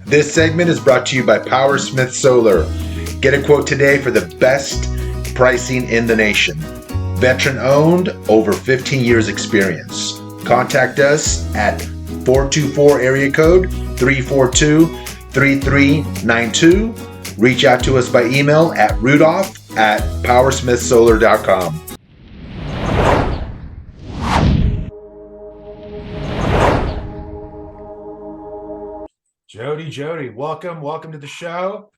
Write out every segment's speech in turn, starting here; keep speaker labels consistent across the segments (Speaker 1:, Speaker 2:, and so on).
Speaker 1: This segment is brought to you by Powersmith Solar. Get a quote today for the best pricing in the nation. Veteran owned, over 15 years experience. Contact us at 424 area code 342-3392. Reach out to us by email at rudolph@powersmithsolar.com. Jody, welcome to the show.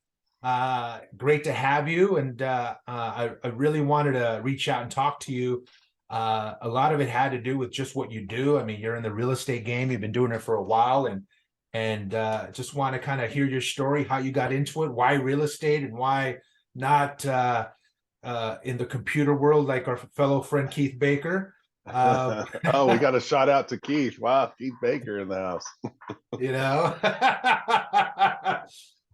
Speaker 1: Great to have you. And I really wanted to reach out and talk to you. A lot of it had to do with just what you do. I mean, you're in the real estate game. You've been doing it for a while, and just want to kind of hear your story, how you got into it, why real estate, and why not in the computer world like our fellow friend Keith Baker.
Speaker 2: Oh, we got a shout out to Keith. Wow, Keith Baker in the house.
Speaker 1: You know,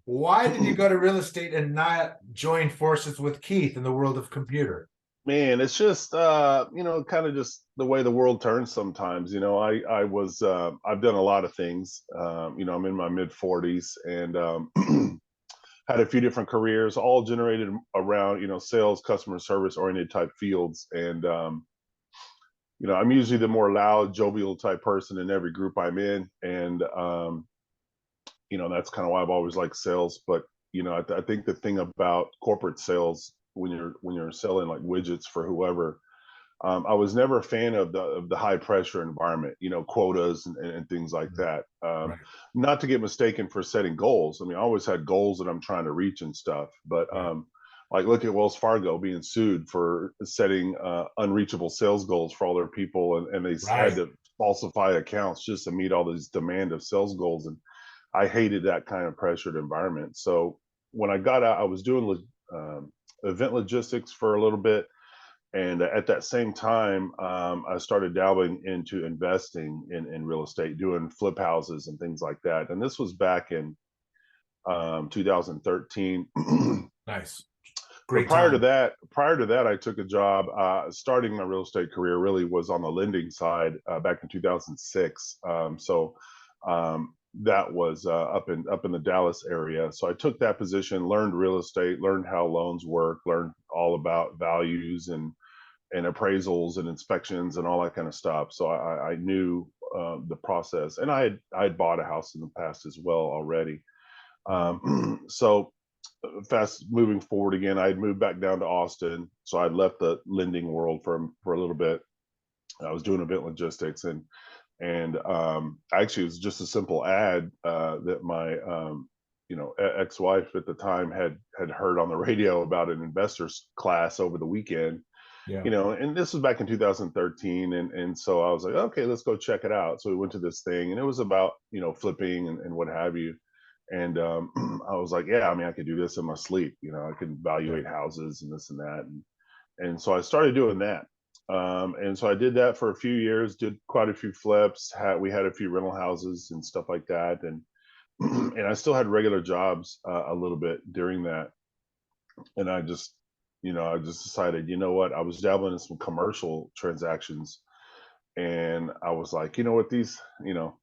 Speaker 1: why did you go to real estate and not join forces with Keith in the world of computer?
Speaker 2: Man, it's just kind of just the way the world turns sometimes. I've done a lot of things. I'm in my mid 40s and had a few different careers, all generated around sales, customer service oriented type fields. And I'm usually the more loud, jovial type person in every group I'm in, and that's kind of why I've always liked sales. But I think the thing about corporate sales, when you're selling like widgets for whoever, I was never a fan of the high pressure environment, quotas and things like that.
Speaker 1: Right.
Speaker 2: Not to get mistaken for setting goals. I mean, I always had goals that I'm trying to reach and stuff, but
Speaker 1: Right.
Speaker 2: like look at Wells Fargo being sued for setting unreachable sales goals for all their people, and they had
Speaker 1: Right.
Speaker 2: to falsify accounts just to meet all these demand of sales goals. And I hated that kind of pressured environment. So when I got out, I was doing event logistics for a little bit. And at that same time, I started dabbling into investing in real estate, doing flip houses and things like that. And this was back in 2013.
Speaker 1: Nice.
Speaker 2: But
Speaker 1: Great time.
Speaker 2: prior to that, I took a job. Starting my real estate career really was on the lending side back in 2006. That was up in the Dallas area. So I took that position, learned real estate, learned how loans work, learned all about values and appraisals and inspections and all that kind of stuff. So I knew the process, and I had bought a house in the past as well already. So fast moving forward again, I had moved back down to Austin, so I'd left the lending world for a little bit. I was doing event logistics, and actually it was just a simple ad that my ex-wife at the time had heard on the radio about an investors class over the weekend.
Speaker 1: Yeah.
Speaker 2: And this was back in 2013, and so I was like, okay, let's go check it out. So we went to this thing, and it was about flipping and what have you. And I was like, yeah, I mean, I could do this in my sleep. I could
Speaker 1: Yeah.
Speaker 2: evaluate houses and this and that, and so I started doing that. And so I did that for a few years, did quite a few flips. We had a few rental houses and stuff like that, and and I still had regular jobs a little bit during that. And I just decided, you know what, I was dabbling in some commercial transactions, and I was like, you know what, these,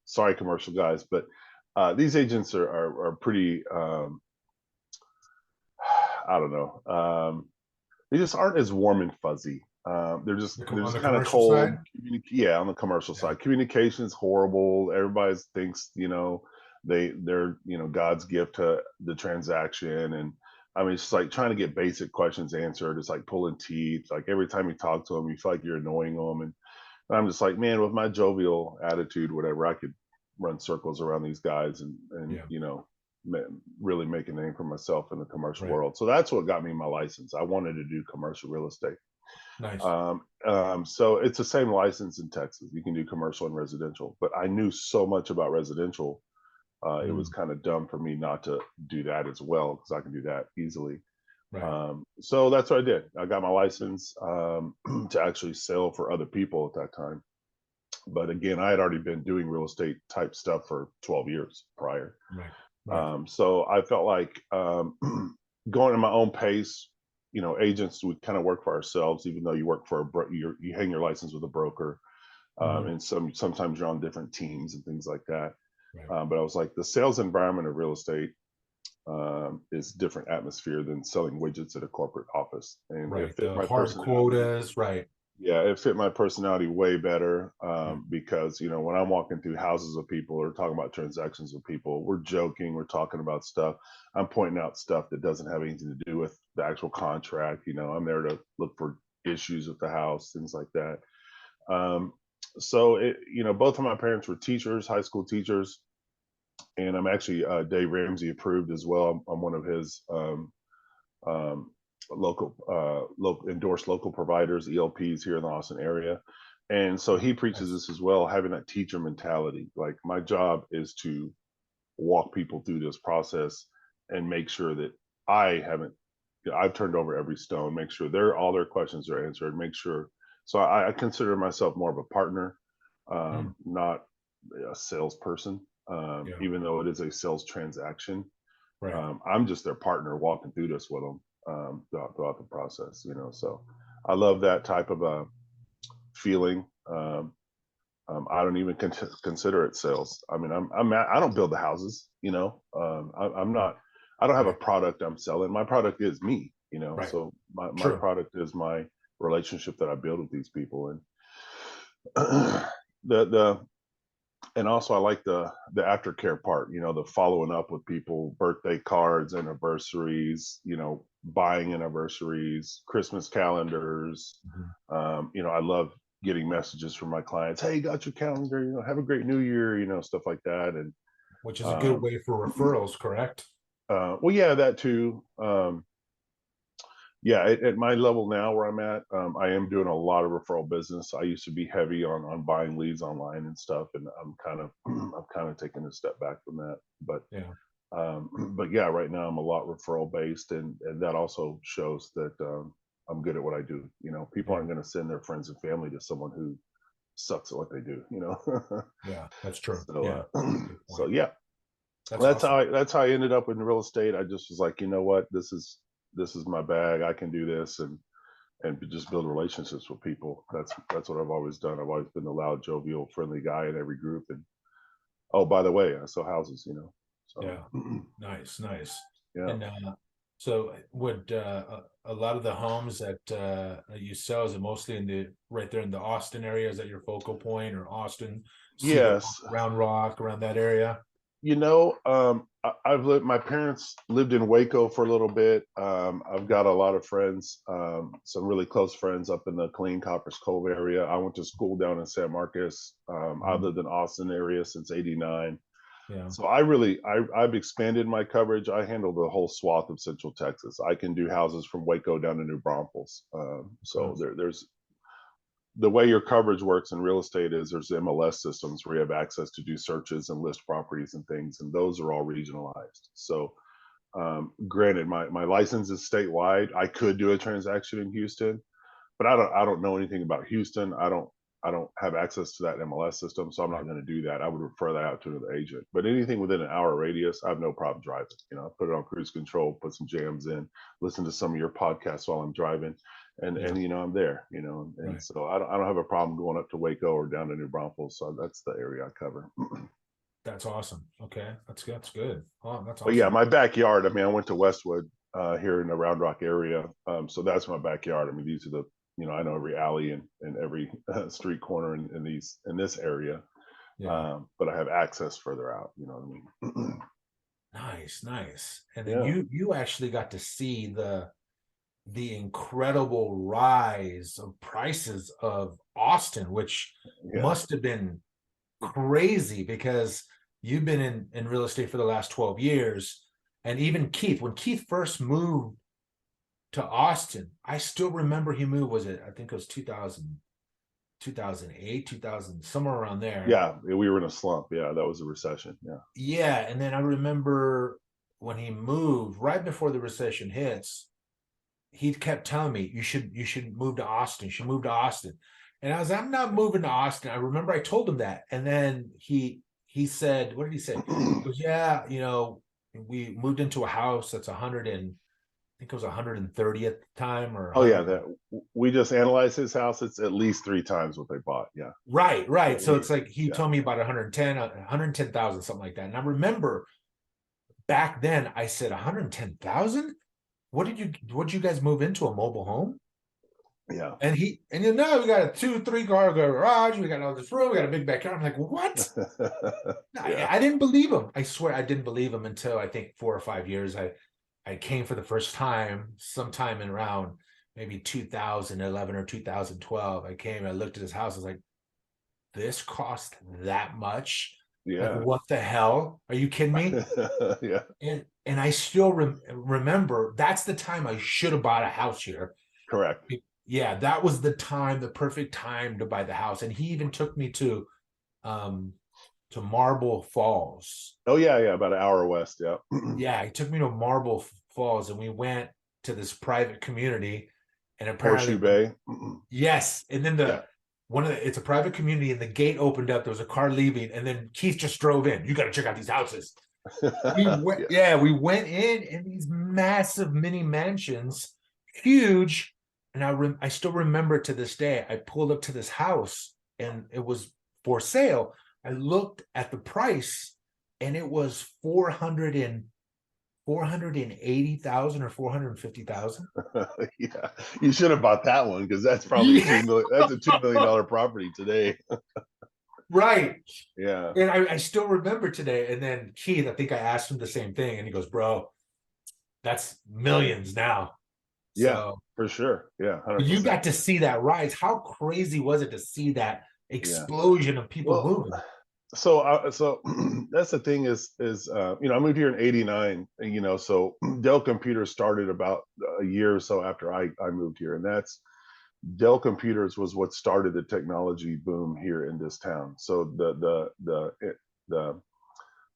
Speaker 2: sorry, commercial guys, but these agents are pretty, I don't know, they just aren't as warm and fuzzy. They're
Speaker 1: On
Speaker 2: just
Speaker 1: the
Speaker 2: kind of
Speaker 1: commercial
Speaker 2: cold.
Speaker 1: side.
Speaker 2: Yeah, on the commercial
Speaker 1: Yeah.
Speaker 2: side, communication's horrible. Everybody thinks they're God's gift to the transaction, and I mean it's just like trying to get basic questions answered. It's like pulling teeth. Like every time you talk to them, you feel like you're annoying them, and I'm just like, man, with my jovial attitude, whatever, I could run circles around these guys and
Speaker 1: Yeah.
Speaker 2: really make a name for myself in the commercial
Speaker 1: Right.
Speaker 2: world. So that's what got me my license. I wanted to do commercial real estate.
Speaker 1: Nice.
Speaker 2: So it's the same license in Texas. You can do commercial and residential, but I knew so much about residential. It was
Speaker 1: Mm.
Speaker 2: kind of dumb for me not to do that as well, because I can do that easily.
Speaker 1: Right.
Speaker 2: So that's what I did. I got my license to actually sell for other people at that time. But again, I had already been doing real estate type stuff for 12 years prior.
Speaker 1: Right. Right.
Speaker 2: So I felt like going at my own pace. Agents, we kind of work for ourselves, even though you work for you hang your license with a broker,
Speaker 1: Mhm.
Speaker 2: and sometimes you're on different teams and things like that.
Speaker 1: Right.
Speaker 2: But I was like, the sales environment of real estate is different atmosphere than selling widgets at a corporate office, and it
Speaker 1: Right.
Speaker 2: fit
Speaker 1: The
Speaker 2: my
Speaker 1: hard
Speaker 2: personality.
Speaker 1: quotas. Right.
Speaker 2: Yeah, it fit my personality way better,
Speaker 1: Right.
Speaker 2: because when I'm walking through houses with people or talking about transactions with people, we're joking, we're talking about stuff. I'm pointing out stuff that doesn't have anything to do with the actual contract. I'm there to look for issues with the house, things like that. Um, so both of my parents were teachers, high school teachers, and I'm actually Dave Ramsey approved as well. I'm one of his um, local endorsed local providers, ELPs here in the Austin area. And so he preaches
Speaker 1: Nice.
Speaker 2: this as well, having that teacher mentality. Like, my job is to walk people through this process and make sure that I've turned over every stone, make sure all their questions are answered, make sure. So I consider myself more of a partner,
Speaker 1: Mm,
Speaker 2: not a salesperson,
Speaker 1: yeah.
Speaker 2: even though it is a sales transaction.
Speaker 1: Right.
Speaker 2: I'm just their partner walking through this with them, throughout the process. So I love that type of a feeling. I don't even consider it sales. I mean, I don't build the houses. I'm not. I don't have a
Speaker 1: Right.
Speaker 2: product I'm selling. My product is me.
Speaker 1: Right.
Speaker 2: So my
Speaker 1: True.
Speaker 2: product is my relationship that I build with these people, and the and also I like the aftercare part, the following up with people, birthday cards, anniversaries, buying anniversaries, Christmas calendars.
Speaker 1: Mhm.
Speaker 2: I love getting messages from my clients. Hey, got your calendar, have a great new year, stuff like that. And
Speaker 1: Which is a good
Speaker 2: um
Speaker 1: way for referrals, correct?
Speaker 2: well, yeah, that too. Yeah, at my level now where I'm at, I am doing a lot of referral business. I used to be heavy on buying leads online and stuff, and I'm kind of I'm kind of taking a step back from that. But
Speaker 1: Yeah.
Speaker 2: but yeah, right now I'm a lot referral based, and that also shows that I'm good at what I do. People
Speaker 1: Yeah.
Speaker 2: aren't going to send their friends and family to someone who sucks at what they do.
Speaker 1: Yeah. That's true.
Speaker 2: So
Speaker 1: Yeah. Good
Speaker 2: so
Speaker 1: point.
Speaker 2: yeah,
Speaker 1: That's awesome.
Speaker 2: that's how I ended up in real estate. I just was like, you know what, this is my bag. I can do this, and just build relationships with people. That's what I've always done. I've always been the loud, jovial, friendly guy in every group. And oh, by the way, I sell houses. So
Speaker 1: Yeah. Nice. Nice.
Speaker 2: yeah,
Speaker 1: And so would a lot of the homes that you sell, is it mostly in the right there in the Austin area? Is that your focal point, or Austin, Cedar Park,
Speaker 2: yes.
Speaker 1: Round Rock, around that area?
Speaker 2: I've lived. My parents lived in Waco for a little bit. I've got a lot of friends, some really close friends up in the Killeen Coppers Cove area. I went to school down in San Marcos. I
Speaker 1: Mhm.
Speaker 2: lived in Austin area since '89.
Speaker 1: Yeah.
Speaker 2: So I've expanded my coverage. I handle the whole swath of Central Texas. I can do houses from Waco down to New Braunfels. So
Speaker 1: Okay.
Speaker 2: there's the way your coverage works in real estate is there's MLS systems where you have access to do searches and list properties and things, and those are all regionalized. So granted, my license is statewide. I could do a transaction in Houston, but I don't know anything about Houston. I don't have access to that MLS system, so I'm not
Speaker 1: Right.
Speaker 2: going to do that. I would refer that out to another agent. But anything within an hour radius, I have no problem driving. I put it on cruise control, put some jams in, listen to some of your podcasts while I'm driving, and
Speaker 1: Yeah.
Speaker 2: I'm there. And
Speaker 1: Right.
Speaker 2: so I don't have a problem going up to Waco or down to New Braunfels. So that's the area I cover.
Speaker 1: That's awesome. Okay. That's good. That's good. Oh, that's
Speaker 2: But yeah,
Speaker 1: awesome.
Speaker 2: my backyard. I mean, I went to Westwood here in the Round Rock area, so that's my backyard. I mean, these are the I know every alley and every street corner in this area,
Speaker 1: Yeah.
Speaker 2: but I have access further out. You know what I mean?
Speaker 1: Nice, nice. And then
Speaker 2: Yeah,
Speaker 1: you actually got to see the incredible rise of prices of Austin, which
Speaker 2: yeah,
Speaker 1: must have been crazy because you've been in real estate for the last 12 years. And even Keith, when Keith first moved to Austin, I still remember he moved, was it, I think it was 2000, 2008, 2000, somewhere around there.
Speaker 2: yeah. We were in a slump. Yeah, that was a recession. Yeah,
Speaker 1: Yeah. And then I remember when he moved right before the recession hits, he kept telling me you should move to Austin. You should move to Austin. And I was, I'm not moving to Austin. I remember I told him that. And then he said, what did he say? He goes, yeah, we moved into a house that's 100 and I think it was 130th time or
Speaker 2: Oh yeah,
Speaker 1: 100.
Speaker 2: that we just analyzed his house. It's at least 3 times what they bought. Yeah,
Speaker 1: Right,
Speaker 2: yeah,
Speaker 1: right. So
Speaker 2: we
Speaker 1: it's like he
Speaker 2: yeah.
Speaker 1: told me about 110, 110,000, something like that. And I remember back then I said 110,000. What did you guys move into, a mobile home?
Speaker 2: Yeah.
Speaker 1: And you know, we got a 2, 3 car garage, we got all this room, we got a big backyard. I'm like, what?
Speaker 2: Yeah.
Speaker 1: I didn't believe him. I swear I didn't believe him until I think 4 or 5 years. I came for the first time sometime in around maybe 2011 or 2012. I came, I looked at his house, I was like, this cost that much? Like,
Speaker 2: Yeah.
Speaker 1: what the hell? Are you kidding me?
Speaker 2: Yeah.
Speaker 1: And I still remember that's the time I should have bought a house here.
Speaker 2: Correct.
Speaker 1: Yeah, that was the time, the perfect time to buy the house. And he even took me um to Marble Falls.
Speaker 2: Oh yeah, yeah. About an hour west. Yeah.
Speaker 1: Yeah, he took me to Marble Falls, and we went to this private community. And
Speaker 2: Horseshoe
Speaker 1: apparently,
Speaker 2: Bay.
Speaker 1: yes, and then
Speaker 2: Yeah.
Speaker 1: it's a private community, and the gate opened up. There was a car leaving, and then Keith just drove in. You got to check out these houses. We went,
Speaker 2: Yeah.
Speaker 1: yeah, we went in these massive mini mansions, huge. And I still remember to this day. I pulled up to this house, and it was for sale. I looked at the price, and it was 480,000 or 450,000.
Speaker 2: Yeah. You should have bought that one because that's probably
Speaker 1: Yeah,
Speaker 2: 2 million. That's a $2 million property today.
Speaker 1: right.
Speaker 2: Yeah.
Speaker 1: And I still remember today. And then Keith, I think I asked him the same thing, and he goes, "Bro, that's millions now."
Speaker 2: Yeah.
Speaker 1: So
Speaker 2: For sure. Yeah.
Speaker 1: you
Speaker 2: 100%.
Speaker 1: got to see that rise. How crazy was it to see that
Speaker 2: Yeah.
Speaker 1: explosion of people
Speaker 2: Well,
Speaker 1: moving?
Speaker 2: so that's the thing is I moved here in '89, so Dell Computers started about a year or so after I moved here, and that's Dell Computers was what started the technology boom here in this town. So the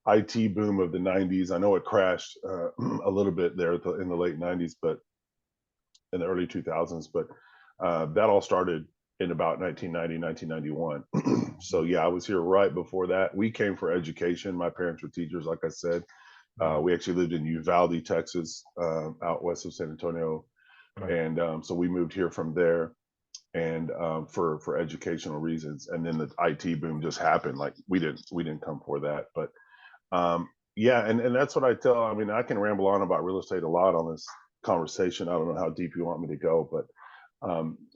Speaker 2: IT boom of the '90s, I know it crashed a little bit there in the late '90s, but in the early 2000s, but that all started in about 1990, 1991. So yeah, I was here right before that. We came for education. My parents were teachers, like I said.
Speaker 1: Right,
Speaker 2: We actually lived in Uvalde, Texas, out west of San Antonio,
Speaker 1: right,
Speaker 2: and so we moved here from there, and for educational reasons. And then the IT boom just happened. Like we didn't come for that, but yeah, and that's what I tell. I mean, I can ramble on about real estate a lot on this conversation. I don't know how deep you want me to go, but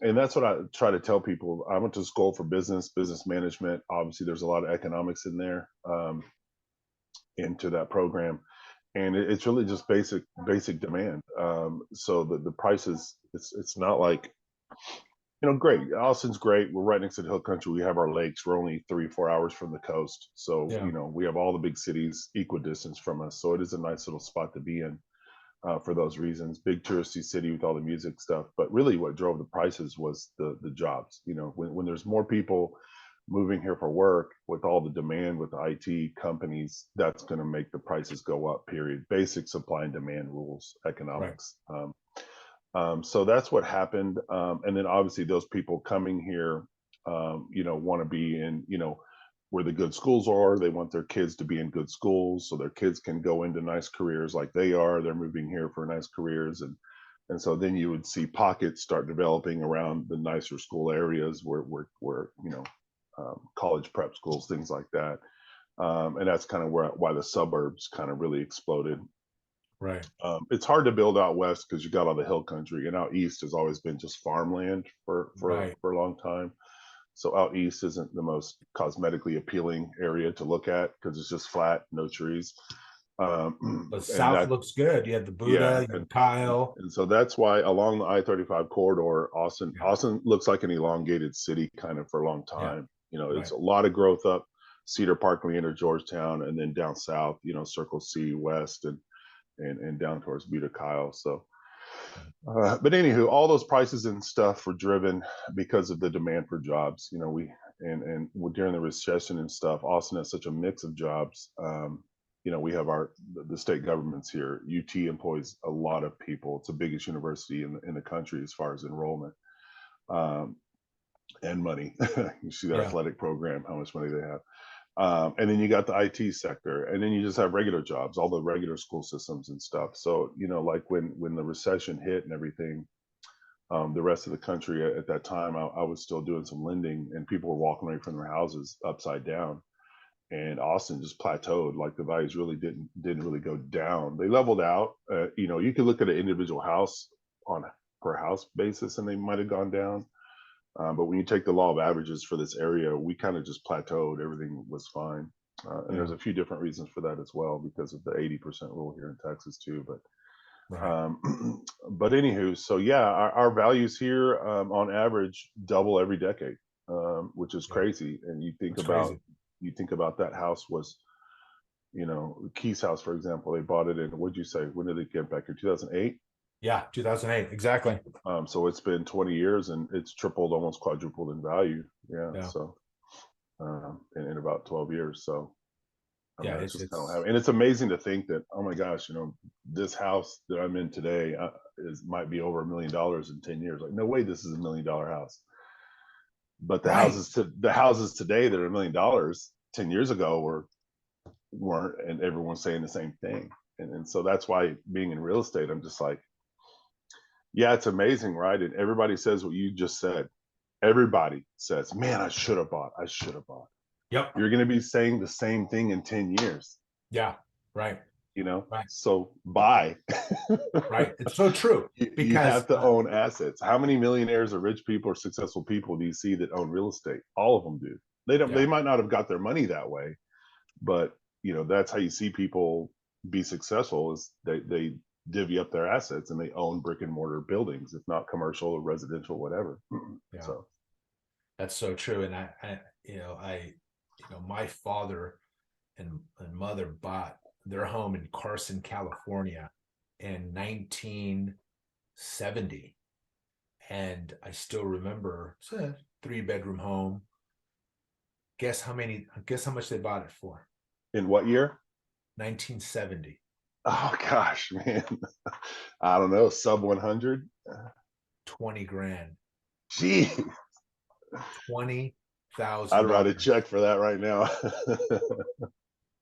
Speaker 2: and that's what I try to tell people. I went to school for business management. Obviously, there's a lot of economics in there, into that program, and it's really just basic demand. So the prices, it's not like, great. Austin's great. We're right next to the hill country. We have our lakes. We're only 3 4 hours from the coast, so
Speaker 1: yeah,
Speaker 2: we have all the big cities equidistance from us. So it is a nice little spot to be in, for those reasons. Big touristy city with all the music stuff. But really, what drove the prices was the jobs. When there's more people moving here for work, with all the demand with the IT companies, that's going to make the prices go up. Period. Basic supply and demand rules,
Speaker 1: right,
Speaker 2: economics. So that's what happened. And then obviously those people coming here, want to be in, where the good schools are. They want their kids to be in good schools so their kids can go into nice careers like they are. They're moving here for nice careers. And so then you would see pockets start developing around the nicer school areas where college prep schools, things like that. And that's kind of why the suburbs kind of really exploded.
Speaker 1: right,
Speaker 2: It's hard to build out west because you got all the hill country, and out east has always been just farmland
Speaker 1: right.
Speaker 2: for a long time. So out east isn't the most cosmetically appealing area to look at because it's just flat, no trees.
Speaker 1: The
Speaker 2: And
Speaker 1: South
Speaker 2: that,
Speaker 1: looks good. You have the
Speaker 2: yeah,
Speaker 1: Buddha, you
Speaker 2: and
Speaker 1: have Kyle.
Speaker 2: and so that's why along the I-35 corridor, Austin
Speaker 1: Yeah,
Speaker 2: Austin looks like an elongated city kind of for a long
Speaker 1: yeah,
Speaker 2: time. It's
Speaker 1: right,
Speaker 2: a lot of growth up Cedar Park, Leander, Georgetown, and then down south, Circle C West and down towards Buda Kyle. So, but anywho, all those prices and stuff were driven because of the demand for jobs. And during the recession and stuff, Austin has such a mix of jobs. We have the state governments here. UT employs a lot of people. It's the biggest university in the country as far as enrollment, um, and money. You see their
Speaker 1: yeah,
Speaker 2: athletic program, how much money they have. And then you got the IT sector, and then you just have regular jobs, all the regular school systems and stuff. So, like when the recession hit and everything, the rest of the country at that time, I was still doing some lending, and people were walking away from their houses upside down. And Austin just plateaued. Like the values really didn't really go down. They leveled out. You could look at an individual house on per house basis, and they might have gone down. But when you take the law of averages for this area, we kind of just plateaued. Everything was fine. And there's a few different reasons for that as well, because of the 80% rule here in Texas too. But
Speaker 1: Right.
Speaker 2: but anywho, so yeah, our values here on average double every decade, which is
Speaker 1: Yeah.
Speaker 2: crazy. And
Speaker 1: It's crazy.
Speaker 2: you think about that house was, Key's house, for example, they bought it in, what'd you say? When did they get back here? 2008?
Speaker 1: Yeah, 2008, exactly.
Speaker 2: So it's been 20 years and it's tripled, almost quadrupled in value. Yeah.
Speaker 1: Yeah.
Speaker 2: So in about 12 years. So I
Speaker 1: Yeah,
Speaker 2: mean, it's just kind of
Speaker 1: it's
Speaker 2: having, and it's amazing to think that, oh my gosh, this house that I'm in today might be over $1 million in 10 years. Like, no way, this is $1 million house. But
Speaker 1: right.
Speaker 2: the houses today that are $1 million 10 years ago weren't, and everyone's saying the same thing. And so that's why being in real estate, I'm just like, yeah, it's amazing, right? And everybody says what you just said. Everybody says, man, I should have bought. I should have bought.
Speaker 1: Yep.
Speaker 2: You're going to be saying the same thing in 10 years,
Speaker 1: Yeah. Right. Right.
Speaker 2: So buy.
Speaker 1: Right. It's so true
Speaker 2: You
Speaker 1: because
Speaker 2: have to own assets. How many millionaires or rich people or successful people do you see that own real estate? All of them do. They don't,
Speaker 1: yeah.
Speaker 2: they might not have got their money that way, but that's how you see people be successful, is they divvy up their assets and they own brick and mortar buildings, if not commercial or residential, whatever.
Speaker 1: Yeah.
Speaker 2: So
Speaker 1: That's so true. And my father and mother bought their home in Carson, California in 1970. And I still remember it's a 3-bedroom home. Guess how much they bought it for?
Speaker 2: in what year?
Speaker 1: 1970.
Speaker 2: Oh gosh, man. I don't know, sub 100.
Speaker 1: 20 grand.
Speaker 2: Gee, I'd write a
Speaker 1: $20,000.
Speaker 2: check for that right now.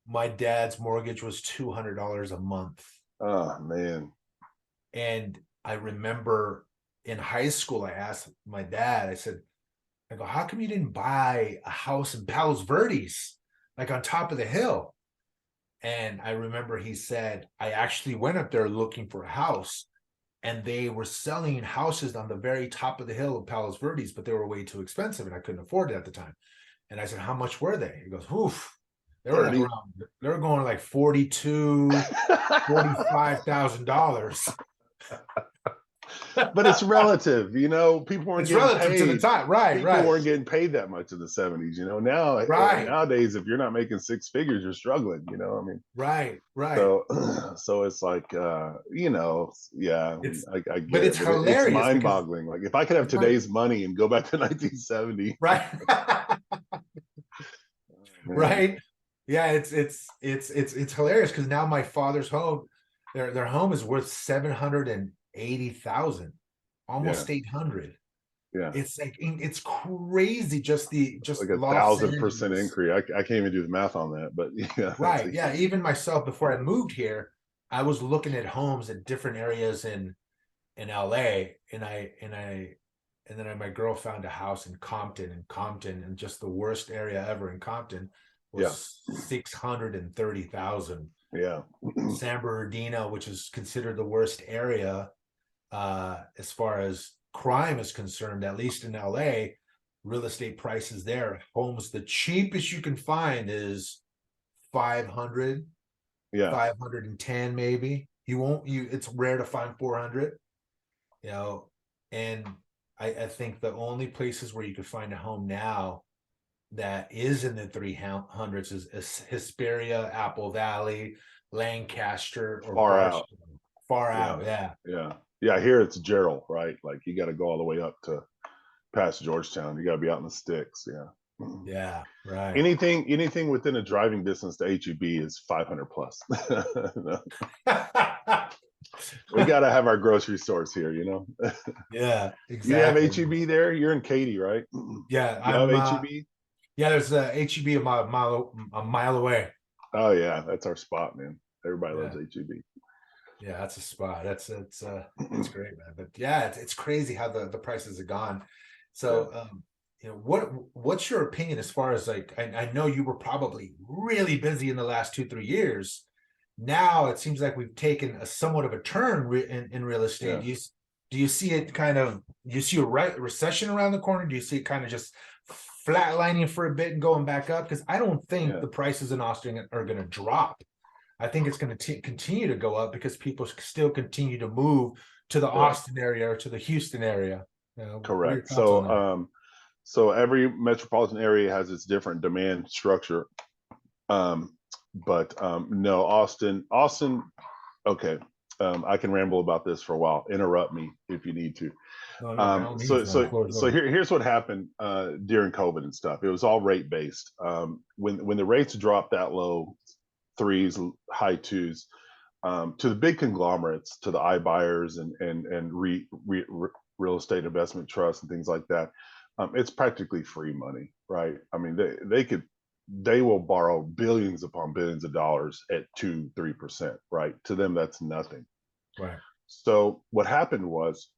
Speaker 1: My dad's mortgage was $200 a month.
Speaker 2: Oh man.
Speaker 1: And I remember in high school, I asked my dad, I go, how come you didn't buy a house in Palos Verdes, like on top of the hill? And I remember he said, I actually went up there looking for a house, and they were selling houses on the very top of the hill of Palos Verdes, but they were way too expensive and I couldn't afford it at the time. And I said, how much were they? He goes, oof. They were like
Speaker 2: 30.
Speaker 1: they were going like $45,000.
Speaker 2: But it's relative, people weren't
Speaker 1: It's
Speaker 2: getting
Speaker 1: relative to the
Speaker 2: paid.
Speaker 1: time. Right,
Speaker 2: People
Speaker 1: right,
Speaker 2: weren't getting paid that much in the 70s. Now
Speaker 1: right,
Speaker 2: nowadays, if you're not making six figures, you're struggling. I mean,
Speaker 1: right, right.
Speaker 2: so so it's like yeah,
Speaker 1: It's
Speaker 2: I
Speaker 1: but
Speaker 2: get
Speaker 1: it's
Speaker 2: it, but it's
Speaker 1: hilarious because
Speaker 2: mind-boggling. Like, if I could have
Speaker 1: it's right,
Speaker 2: today's money and go back to 1970,
Speaker 1: right.
Speaker 2: man.
Speaker 1: Right. Yeah, it's hilarious because now my father's home, their home is worth 780,000,
Speaker 2: Yeah,
Speaker 1: almost 800.
Speaker 2: yeah,
Speaker 1: It's like it's crazy, just
Speaker 2: like a
Speaker 1: Los
Speaker 2: 1,000%
Speaker 1: Angeles.
Speaker 2: increase. I can't even do the math on that, but yeah, that's
Speaker 1: Right. Yeah. Even myself, before I moved here, I was looking at homes in different areas in LA, and then my girl found a house in Compton, and just the worst area ever in Compton
Speaker 2: yeah,
Speaker 1: was 630,000.
Speaker 2: yeah,
Speaker 1: San Bernardino, which is considered the worst area as far as crime is concerned, at least in LA, real estate prices there, homes, the cheapest you can find is 500,
Speaker 2: yeah,
Speaker 1: 510 maybe. It's rare to find 400, you know, and I think the only places where you could find a home now that is in the 300s is Hesperia, Apple Valley, Lancaster, or
Speaker 2: far out.
Speaker 1: Barstow. Far
Speaker 2: Yeah,
Speaker 1: out, yeah.
Speaker 2: yeah. Here it's Gerald, right? Like, you got to go all the way up to past Georgetown. You got to be out in the sticks. Yeah.
Speaker 1: Yeah, right.
Speaker 2: Anything within a driving distance to HEB is 500 plus. We got to have our grocery stores here.
Speaker 1: Yeah,
Speaker 2: You have
Speaker 1: exactly.
Speaker 2: HEB there? You're in Katy, right?
Speaker 1: Yeah,
Speaker 2: You have HEB?
Speaker 1: Yeah, there's a HEB a mile away.
Speaker 2: Oh yeah, that's our spot, man. Everybody loves
Speaker 1: Yeah.
Speaker 2: HEB.
Speaker 1: Yeah, that's a spot. It's great, man. But yeah, it's crazy how the prices have gone.
Speaker 2: Yeah,
Speaker 1: So what's your opinion as far as like I know you were probably really busy in the last 2, 3 years. Now it seems like we've taken a somewhat of a turn in real estate.
Speaker 2: yeah,
Speaker 1: Do you see it kind of do you see a recession around the corner? Do you see it kind of just flatlining for a bit and going back up? Because I don't think
Speaker 2: yeah,
Speaker 1: the prices in Austin are going to drop. I think it's going to continue to go up because people still continue to move to the
Speaker 2: correct,
Speaker 1: Austin area or to the Houston area. What are your
Speaker 2: correct.
Speaker 1: thoughts on
Speaker 2: So,
Speaker 1: that?
Speaker 2: so every metropolitan area has its different demand structure. Um, but no, Austin. Okay, I can ramble about this for a while. Interrupt me if you need to.
Speaker 1: No, no, by all
Speaker 2: So
Speaker 1: means, man. The
Speaker 2: so
Speaker 1: floor is
Speaker 2: so
Speaker 1: yours.
Speaker 2: here's what happened during COVID and stuff. It was all rate based. When the rates dropped that low, threes, high twos, to the big conglomerates, to the iBuyers and real estate investment trusts and things like that, it's practically free money, right? I mean, they will borrow billions upon billions of dollars at 2-3%, right? To them, that's nothing.
Speaker 1: Right.
Speaker 2: So what happened was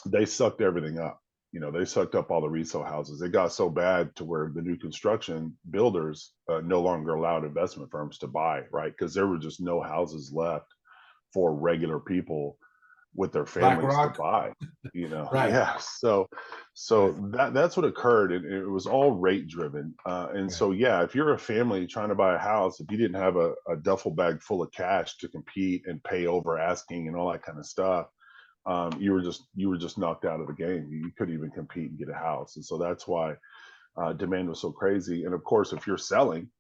Speaker 2: they sucked everything up. You know, they sucked up all the resale houses. It got so bad to where the new construction builders no longer allowed investment firms to buy, right? Because there were just no houses left for regular people with their families to
Speaker 1: BlackRock.
Speaker 2: buy. You know,
Speaker 1: Right.
Speaker 2: yeah.
Speaker 1: Right.
Speaker 2: So that's what occurred, and it was all rate driven. And
Speaker 1: Right.
Speaker 2: so yeah, if you're a family trying to buy a house, if you didn't have a duffel bag full of cash to compete and pay over asking and all that kind of stuff, you were just knocked out of the game. You couldn't even compete and get a house, and so that's why demand was so crazy. And of course, if you're selling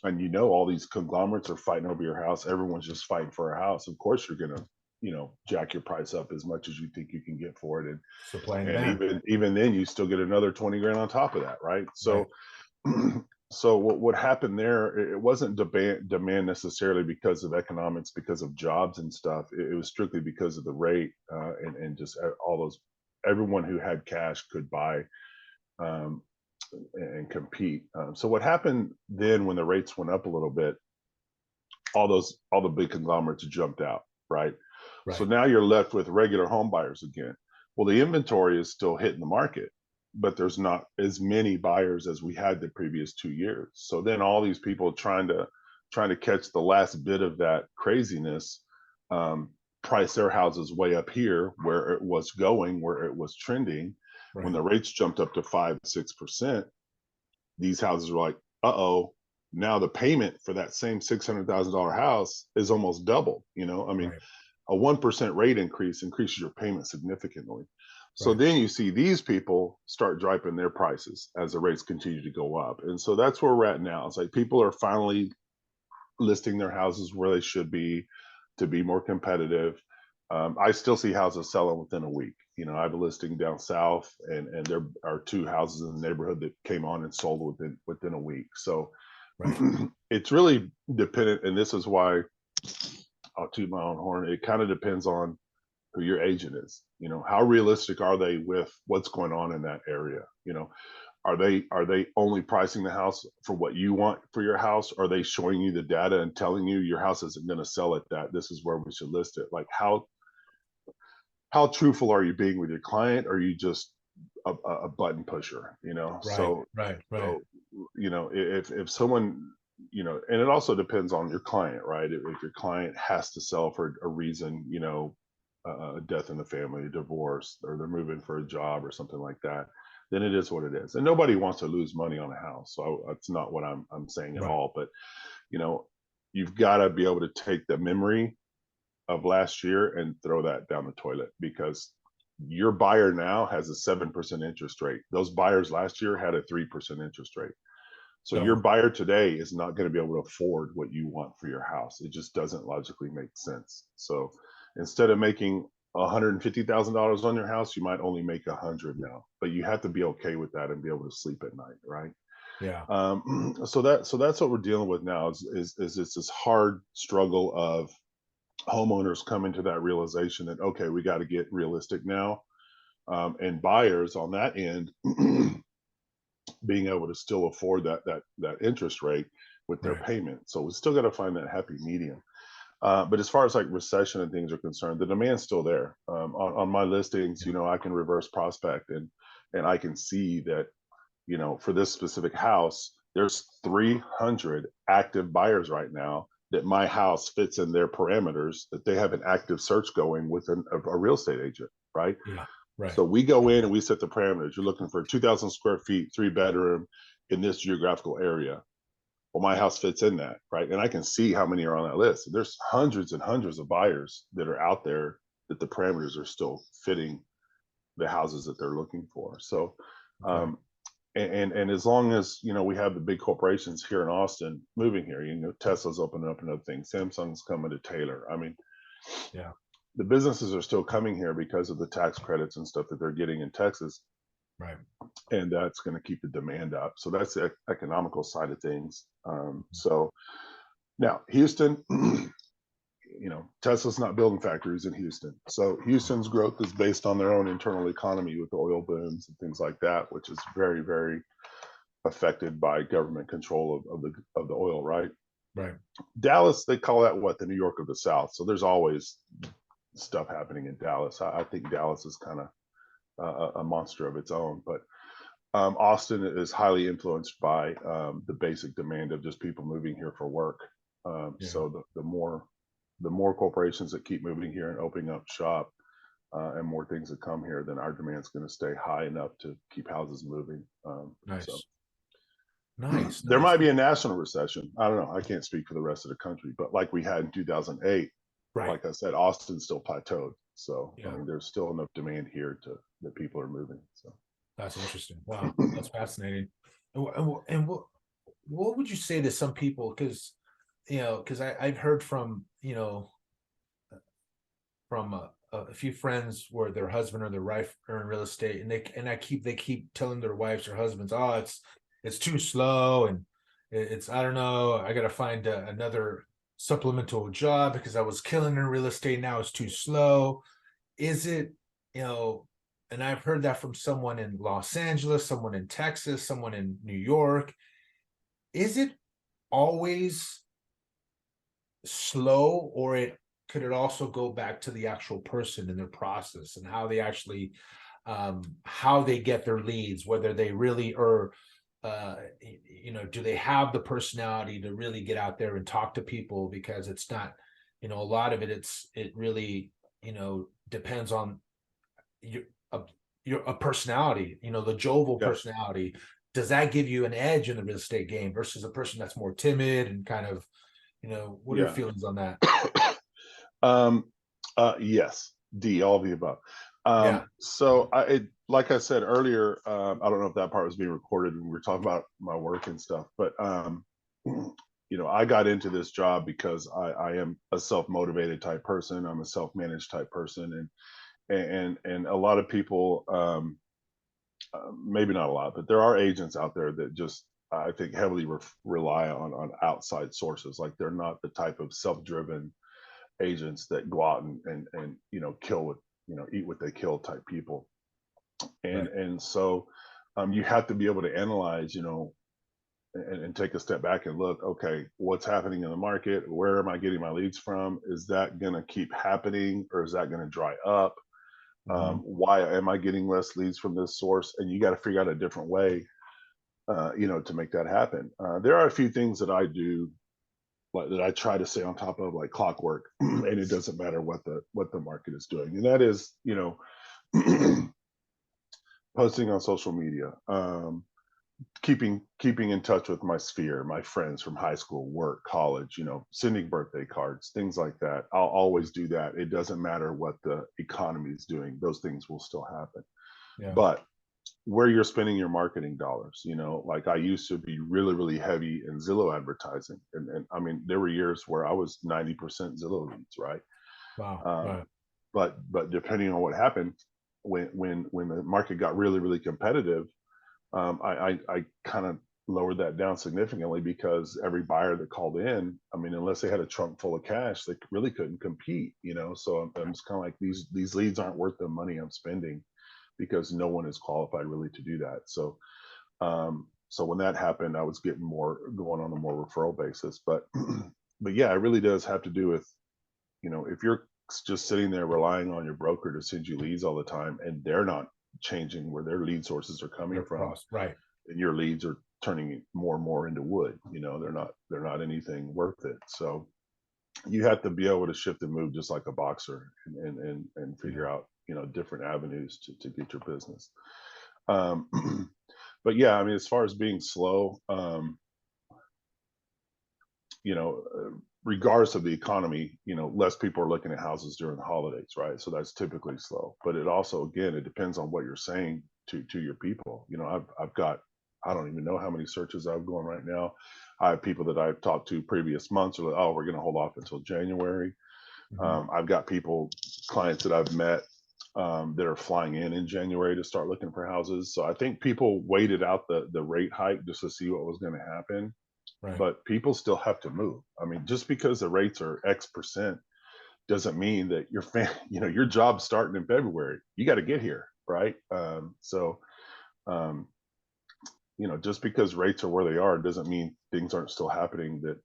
Speaker 2: and you know all these conglomerates are fighting over your house, everyone's just fighting for a house. Of course, you're gonna jack your price up as much as you think you can get for it,
Speaker 1: Supply and
Speaker 2: and
Speaker 1: demand.
Speaker 2: even then you still get another 20 grand on top of that, right?
Speaker 1: Right.
Speaker 2: So so what happened there, it wasn't demand necessarily because of economics, because of jobs and stuff. It was strictly because of the rate, and just all those, everyone who had cash could buy, um, and compete. So what happened then when the rates went up a little bit, all the big conglomerates jumped out, right? So
Speaker 1: Right.
Speaker 2: now you're left with regular home buyers again. Well, the inventory is still hitting the market, but there's not as many buyers as we had the previous 2 years. So then all these people trying to catch the last bit of that craziness, um, price their houses way up here where it was going, where it was trending. When
Speaker 1: Right.
Speaker 2: the rates jumped up to 5-6%, these houses were like, uh-oh, now the payment for that same $600,000 house is almost double. I mean,
Speaker 1: Right.
Speaker 2: a 1% rate increase increases your payment significantly. So
Speaker 1: Right.
Speaker 2: then you see these people start dropping their prices as the rates continue to go up. And so that's where we're at now. It's like people are finally listing their houses where they should be to be more competitive. I still see houses selling within a week. I have a listing down south, and there are two houses in the neighborhood that came on and sold within a week. So
Speaker 1: Right.
Speaker 2: it's really dependent, and this is why I'll toot my own horn. It kind of depends on who your agent is. How realistic are they with what's going on in that area? Are they only pricing the house for what you want for your house? Are they showing you the data and telling you your house isn't going to sell at that? This is where we should list it. Like how truthful are you being with your client? Or are you just a button pusher?
Speaker 1: Right. Right. Right.
Speaker 2: So if someone, and it also depends on your client, right? If your client has to sell for a reason, a death in the family, a divorce, or they're moving for a job or something like that, then it is what it is. And nobody wants to lose money on a house. So that's not what I'm saying at
Speaker 1: Right.
Speaker 2: all. But you know, you've got to be able to take the memory of last year and throw that down the toilet, because your buyer now has a 7% interest rate. Those buyers last year had a 3% interest rate. So your
Speaker 1: Double.
Speaker 2: buyer today is not going to be able to afford what you want for your house. It just doesn't logically make sense. So instead of making $150,000 on your house, you might only make 100 now. But you have to be okay with that and be able to sleep at night, right?
Speaker 1: Yeah.
Speaker 2: So that's what we're dealing with now. Is it's this hard struggle of homeowners coming to that realization that, okay, we got to get realistic now, and buyers on that end being able to still afford that interest rate with their
Speaker 1: Right.
Speaker 2: payment. So we still got to find that happy medium. But as far as like recession and things are concerned, the demand's still there. On my listings,
Speaker 1: Yeah.
Speaker 2: I can reverse prospect, and I can see that, for this specific house, there's 300 active buyers right now that my house fits in their parameters, that they have an active search going with a real estate agent, right?
Speaker 1: Yeah. Right.
Speaker 2: So we go in and we set the parameters. You're looking for 2,000 square feet, 3 bedroom in this geographical area. Well, my house fits in that, right? And I can see how many are on that list. There's hundreds and hundreds of buyers that are out there that the parameters are still fitting the houses that they're looking for. So,
Speaker 1: Okay.
Speaker 2: um, and as long as we have the big corporations here in Austin moving here, Tesla's opening up another thing, Samsung's coming to Taylor. I mean,
Speaker 1: Yeah.
Speaker 2: the businesses are still coming here because of the tax credits and stuff that they're getting in Texas,
Speaker 1: Right.
Speaker 2: and that's going to keep the demand up. So that's the economical side of things. So now Houston, Tesla's not building factories in Houston. So Houston's growth is based on their own internal economy with the oil booms and things like that, which is very, very affected by government control of the oil, right?
Speaker 1: Right.
Speaker 2: Dallas, they call that what, the New York of the South. So there's always stuff happening in Dallas. I think Dallas is kind of a monster of its own, but Austin is highly influenced by the basic demand of just people moving here for work.
Speaker 1: Yeah.
Speaker 2: So the more corporations that keep moving here and opening up shop, and more things that come here, then our demand's going to stay high enough to keep houses moving. So
Speaker 1: Nice. Nice.
Speaker 2: there
Speaker 1: Nice.
Speaker 2: might be a national recession. I don't know. I can't speak for the rest of the country, but like we had in 2008,
Speaker 1: Right.
Speaker 2: like I said, Austin still plateaued. So I
Speaker 1: Yeah.
Speaker 2: mean, there's still enough demand here that people are moving. So
Speaker 1: That's interesting. Wow. That's fascinating. And what would you say to some people? Because, because I've heard from, from a few friends where their husband or their wife are in real estate, and they keep telling their wives or husbands, oh, it's too slow, and it's, I don't know, I got to find another supplemental job because I was killing in real estate, now it's too slow. Is it, and I've heard that from someone in Los Angeles, someone in Texas, someone in New York. Is it always slow, or could it also go back to the actual person and their process and how they actually how they get their leads, whether they really are do they have the personality to really get out there and talk to people? Because it's not, a lot of it really depends on your a, a personality, the jovial
Speaker 2: yeah,
Speaker 1: personality. Does that give you an edge in the real estate game versus a person that's more timid and kind of, what are your
Speaker 2: yeah.
Speaker 1: feelings on that?
Speaker 2: um, yes, D, all of the above.
Speaker 1: Yeah.
Speaker 2: So like I said earlier, I don't know if that part was being recorded and we were talking about my work and stuff, but I got into this job because I am a self-motivated type person. I'm a self-managed type person, and a lot of people, maybe not a lot, but there are agents out there that just, I think, heavily rely on outside sources. Like they're not the type of self-driven agents that go out and kill what, eat what they kill type people. and
Speaker 1: Right.
Speaker 2: and so you have to be able to analyze, and take a step back and look, okay, what's happening in the market? Where am I getting my leads from? Is that going to keep happening, or is that going to dry up?
Speaker 1: Mm-hmm.
Speaker 2: Why am I getting less leads from this source? And you got to figure out a different way, to make that happen. There are a few things that I do, like that I try to stay on top of, like clockwork, and it doesn't matter what the market is doing. And that is, posting on social media, keeping in touch with my sphere, my friends from high school, work, college, sending birthday cards, things like that. I'll always do that. It doesn't matter what the economy is doing; those things will still happen.
Speaker 1: Yeah.
Speaker 2: But where you're spending your marketing dollars, like I used to be really, really heavy in Zillow advertising, and I mean, there were years where I was 90% Zillow leads, right?
Speaker 1: Wow.
Speaker 2: Um,
Speaker 1: Right.
Speaker 2: but depending on what happened, when the market got really, really competitive, I kind of lowered that down significantly, because every buyer that called in, I mean, unless they had a trunk full of cash, they really couldn't compete. So I'm just kind of like, these leads aren't worth the money I'm spending, because no one is qualified really to do that. So So when that happened, I was getting more going on a more referral basis. But but yeah, it really does have to do with, if you're just sitting there relying on your broker to send you leads all the time and they're not changing where their lead sources are coming
Speaker 1: Your
Speaker 2: from,
Speaker 1: cost, right?
Speaker 2: and your leads are turning more and more into wood, they're not anything worth it. So you have to be able to shift and move just like a boxer, and figure
Speaker 1: Yeah.
Speaker 2: out, different avenues to get your business. um but yeah, I mean, as far as being slow, you know, regardless of the economy, less people are looking at houses during the holidays, right? So that's typically slow. But it also, again, it depends on what you're saying to your people. I've got, I don't even know how many searches I've going right now. I have people that I've talked to previous months are like, oh, we're going to hold off until January.
Speaker 1: Mhm.
Speaker 2: I've got clients that I've met, that are flying in January to start looking for houses. So I think people waited out the rate hike just to see what was going to happen,
Speaker 1: Right.
Speaker 2: but people still have to move. I mean, just because the rates are X% doesn't mean that your job's starting in February. You got to get here, right? Um, just because rates are where they are doesn't mean things aren't still happening that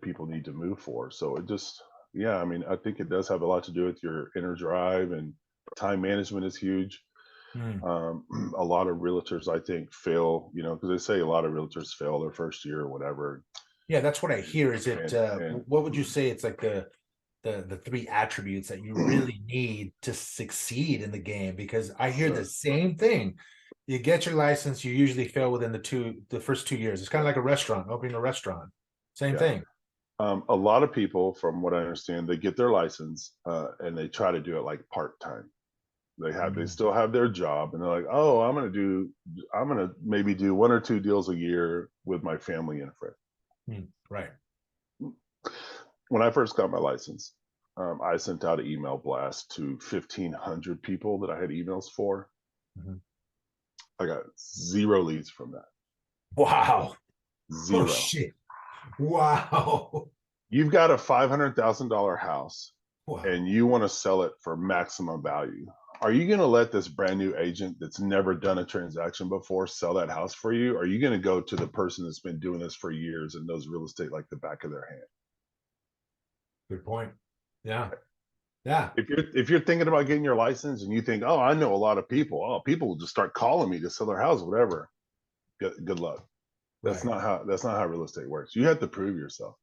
Speaker 2: people need to move for. So it just, yeah, I mean, I think it does have a lot to do with your inner drive, and time management is huge.
Speaker 1: Mm.
Speaker 2: um, a lot of realtors, I think, fail, because they say a lot of realtors fail their first year or whatever.
Speaker 1: Yeah, that's what I hear. Is it
Speaker 2: And
Speaker 1: what would you say it's like the three attributes that you really need to succeed in the game? Because I hear the
Speaker 2: sure,
Speaker 1: same thing. You get your license, you usually fail within the first 2 years. It's kind of
Speaker 2: yeah,
Speaker 1: like a restaurant, opening a restaurant. Same
Speaker 2: yeah.
Speaker 1: thing.
Speaker 2: A lot of people, from what I understand, they get their license, and they try to do it like part time. They
Speaker 1: Mm.
Speaker 2: still have their job, and they're like, oh, I'm gonna maybe do one or two deals a year with my family and friends.
Speaker 1: Mm. Right.
Speaker 2: When I first got my license, I sent out an email blast to 1,500 people that I had emails for.
Speaker 1: Mhm.
Speaker 2: I got zero leads from that.
Speaker 1: Wow. Oh
Speaker 2: Zero.
Speaker 1: shit. Wow.
Speaker 2: You've got a $500,000 house
Speaker 1: Wow.
Speaker 2: and you want to sell it for maximum value. Are you going to let this brand new agent that's never done a transaction before sell that house for you? Or are you going to go to the person that's been doing this for years and knows real estate like the back of their hand?
Speaker 1: Good point. Yeah. Yeah.
Speaker 2: If you're thinking about getting your license and you think, oh, I know a lot of people, oh, people will just start calling me to sell their house, whatever. Good luck.
Speaker 1: Right.
Speaker 2: That's not how real estate works. You have to prove yourself.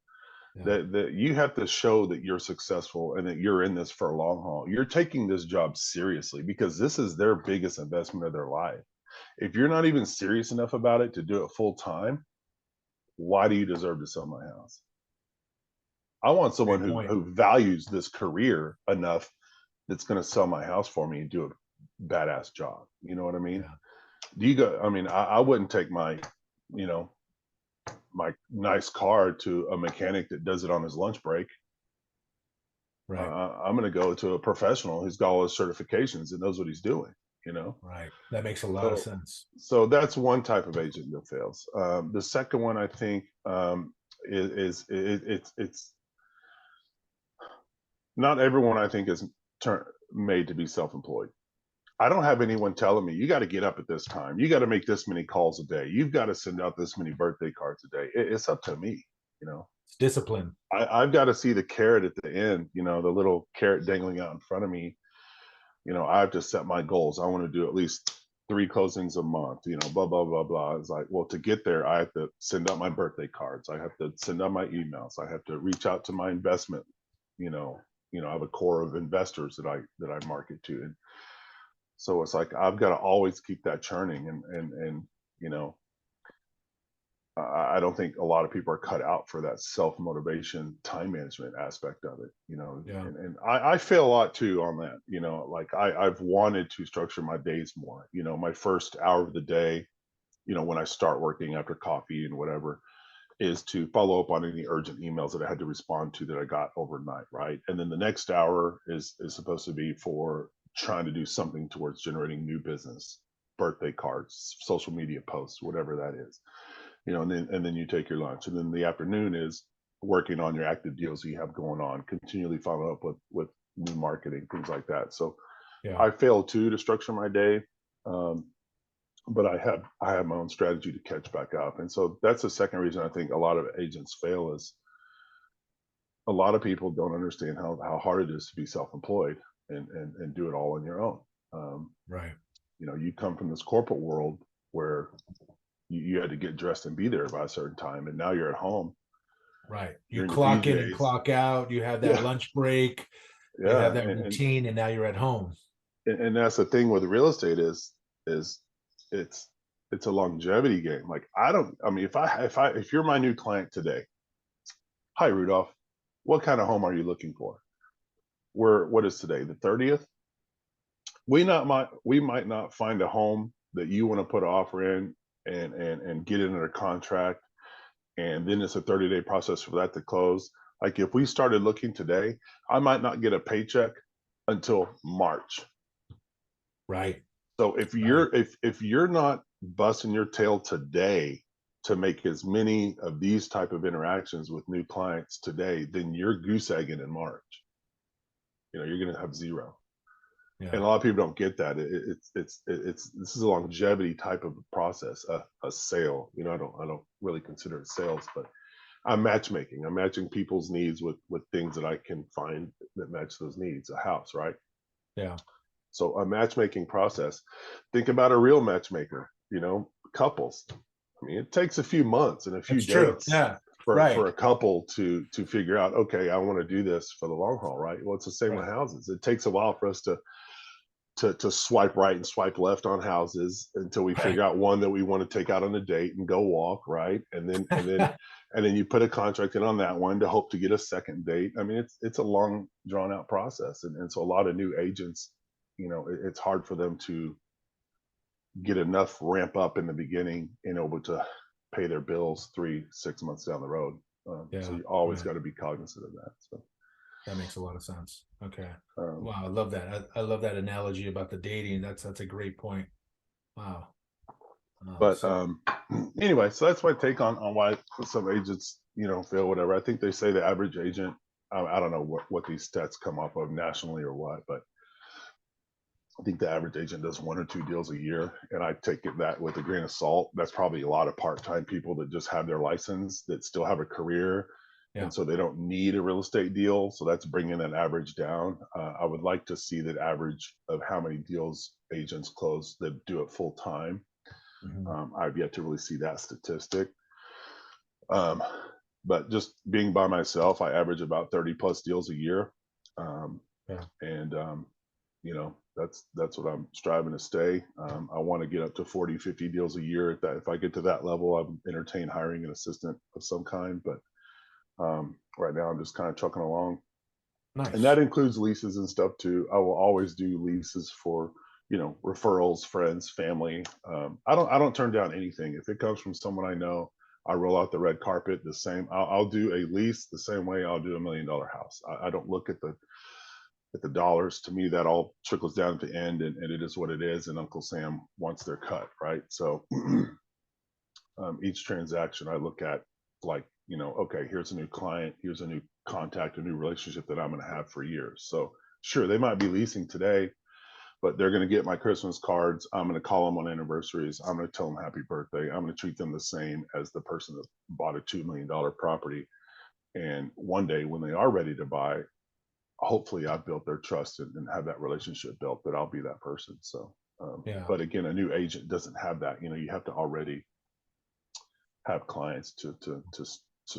Speaker 1: Yeah.
Speaker 2: That you have to show that you're successful and that you're in this for a long haul. You're taking this job seriously because this is their biggest investment of their life. If you're not even serious enough about it to do it full time, why do you deserve to sell my house? I want someone
Speaker 1: Great
Speaker 2: who
Speaker 1: point.
Speaker 2: who values this career enough that's going to sell my house for me and do a badass job. You know what I mean?
Speaker 1: Yeah.
Speaker 2: Do you go? I mean, I wouldn't take you know, my nice car to a mechanic that does it on his lunch break.
Speaker 1: Right.
Speaker 2: I'm going to go to a professional who's got all his certifications and knows what he's doing. You know,
Speaker 1: Right. That makes a lot of
Speaker 2: so
Speaker 1: sense.
Speaker 2: so that's one type of agent that fails. The second one, I think, it's not everyone, I think, is made to be self-employed. I don't have anyone telling me you got to get up at this time, you got to make this many calls a day, you've got to send out this many birthday cards a day. It's up to me. You know,
Speaker 1: It's discipline.
Speaker 2: I've got to see the carrot at the end. The little carrot dangling out in front of me. I have to set my goals. I want to do at least 3 closings a month, blah, blah, blah, blah. It's like, well, to get there, I have to send out my birthday cards. I have to send out my emails. I have to reach out to my investment. You know, I have a core of investors that I market to. And so it's like, I've got to always keep that churning. And, you know, I don't think a lot of people are cut out for that self motivation, time management aspect of it,
Speaker 1: Yeah.
Speaker 2: and I fail a lot too on that, like I've wanted to structure my days more, my first hour of the day, when I start working after coffee and whatever, is to follow up on any urgent emails that I had to respond to that I got overnight. Right. And then the next hour is supposed to be for trying to do something towards generating new business, birthday cards, social media posts, whatever that is, and then you take your lunch, and then the afternoon is working on your active deals you have going on, continually follow up with new marketing, things like that. So
Speaker 1: Yeah.
Speaker 2: I fail too to structure my day. um, but I have my own strategy to catch back up. And so that's the second reason I think a lot of agents fail is a lot of people don't understand how hard it is to be self-employed and do it all on your own. Um,
Speaker 1: Right.
Speaker 2: you know, you come from this corporate world where you had to get dressed and be there by a certain time, and now you're at home,
Speaker 1: Right. You
Speaker 2: you're in your
Speaker 1: clock in and
Speaker 2: PJs.
Speaker 1: clock out. You have that
Speaker 2: Yeah,
Speaker 1: lunch break. You have
Speaker 2: yeah,
Speaker 1: that routine, and now you're at home.
Speaker 2: and that's the thing with real estate is it's it's a longevity game. Like I mean, if you're my new client today, hi Rudolph, what kind of home are you looking for? What is today, the 30th? We might not find a home that you want to put an offer in and get it under contract, and then it's a 30-day process for that to close. Like if we started looking today, I might not get a paycheck until March.
Speaker 1: Right.
Speaker 2: So
Speaker 1: Right.
Speaker 2: if you're not busting your tail today to make as many of these type of interactions with new clients today, then you're goose egging in March. You know, you're going to have zero.
Speaker 1: Yeah.
Speaker 2: And a lot of people don't get that. It's this is a longevity type of process, a sale. You know, I don't really consider it sales, but I'm matchmaking. I'm matching people's needs with things that I can find that match those needs. A house, right?
Speaker 1: Yeah.
Speaker 2: So a matchmaking process. Think about a real matchmaker. You know, couples. I mean, it takes a few months and a few
Speaker 1: That's true.
Speaker 2: dates
Speaker 1: Yeah.
Speaker 2: for
Speaker 1: Right.
Speaker 2: a couple to figure out. Okay, I want to do this for the long haul, right? Well, it's the same with
Speaker 1: Right.
Speaker 2: houses. It takes a while for us to swipe right and swipe left on houses until we
Speaker 1: Right.
Speaker 2: figure out one that we want to take out on a date and go walk, right? And then you put a contract in on that one to hope to get a second date. I mean, it's a long drawn out process, and so a lot of new agents, you know, it's hard for them to get enough ramp up in the beginning in order to pay their bills 3 6 months down the road. So
Speaker 1: Yeah.
Speaker 2: you always
Speaker 1: Right.
Speaker 2: got to be cognizant of that. So
Speaker 1: That makes a lot of sense. Okay.
Speaker 2: um,
Speaker 1: Wow. I love that. I love that analogy about the dating. That's a great point. Wow.
Speaker 2: but
Speaker 1: So
Speaker 2: anyway, so that's my take on why some agents, you know, fail, whatever. I think they say the average agent, I don't know what these stats come up of nationally or what, but I think the average agent does 1 or 2 deals a year, and I take it that with a grain of salt. That's probably a lot of part-time people that just have their license that still have a career,
Speaker 1: yeah.
Speaker 2: and so they don't need a real estate deal. So that's bringing that average down. I would like to see that average of how many deals agents close that do it full time.
Speaker 1: Mhm.
Speaker 2: I've yet to really see that statistic. Um, but just being by myself, I average about 30 plus deals a year. Um,
Speaker 1: Yeah.
Speaker 2: and you know, that's what I'm striving to stay. I want to get up to 40 50 deals a year. If I get to that level, I'm entertain hiring an assistant of some kind, but right now I'm just kind of trucking along, and that
Speaker 1: Nice.
Speaker 2: includes leases and stuff too. I will always do leases for, you know, referrals, friends, family. I don't turn down anything if it comes from someone I know. I roll out the red carpet the same. I'll do a lease the same way I'll do $1 million house. I don't look at the dollars. To me, that all trickles down at the end, and it is what it is. And Uncle Sam wants their cut, right? So each transaction I look at like, you know, okay, here's a new client, here's a new contact, a new relationship that I'm going to have for years. So sure, they might be leasing today, but they're going to get my Christmas cards. I'm going to call them on anniversaries. I'm going to tell them happy birthday. I'm going to treat them the same as the person that bought a $2 million property. And one day when they are ready to buy, hopefully I've built their trust and have that relationship built that I'll be that person. So,
Speaker 1: Yeah.
Speaker 2: but again, a new agent doesn't have that. You know, you have to already have clients to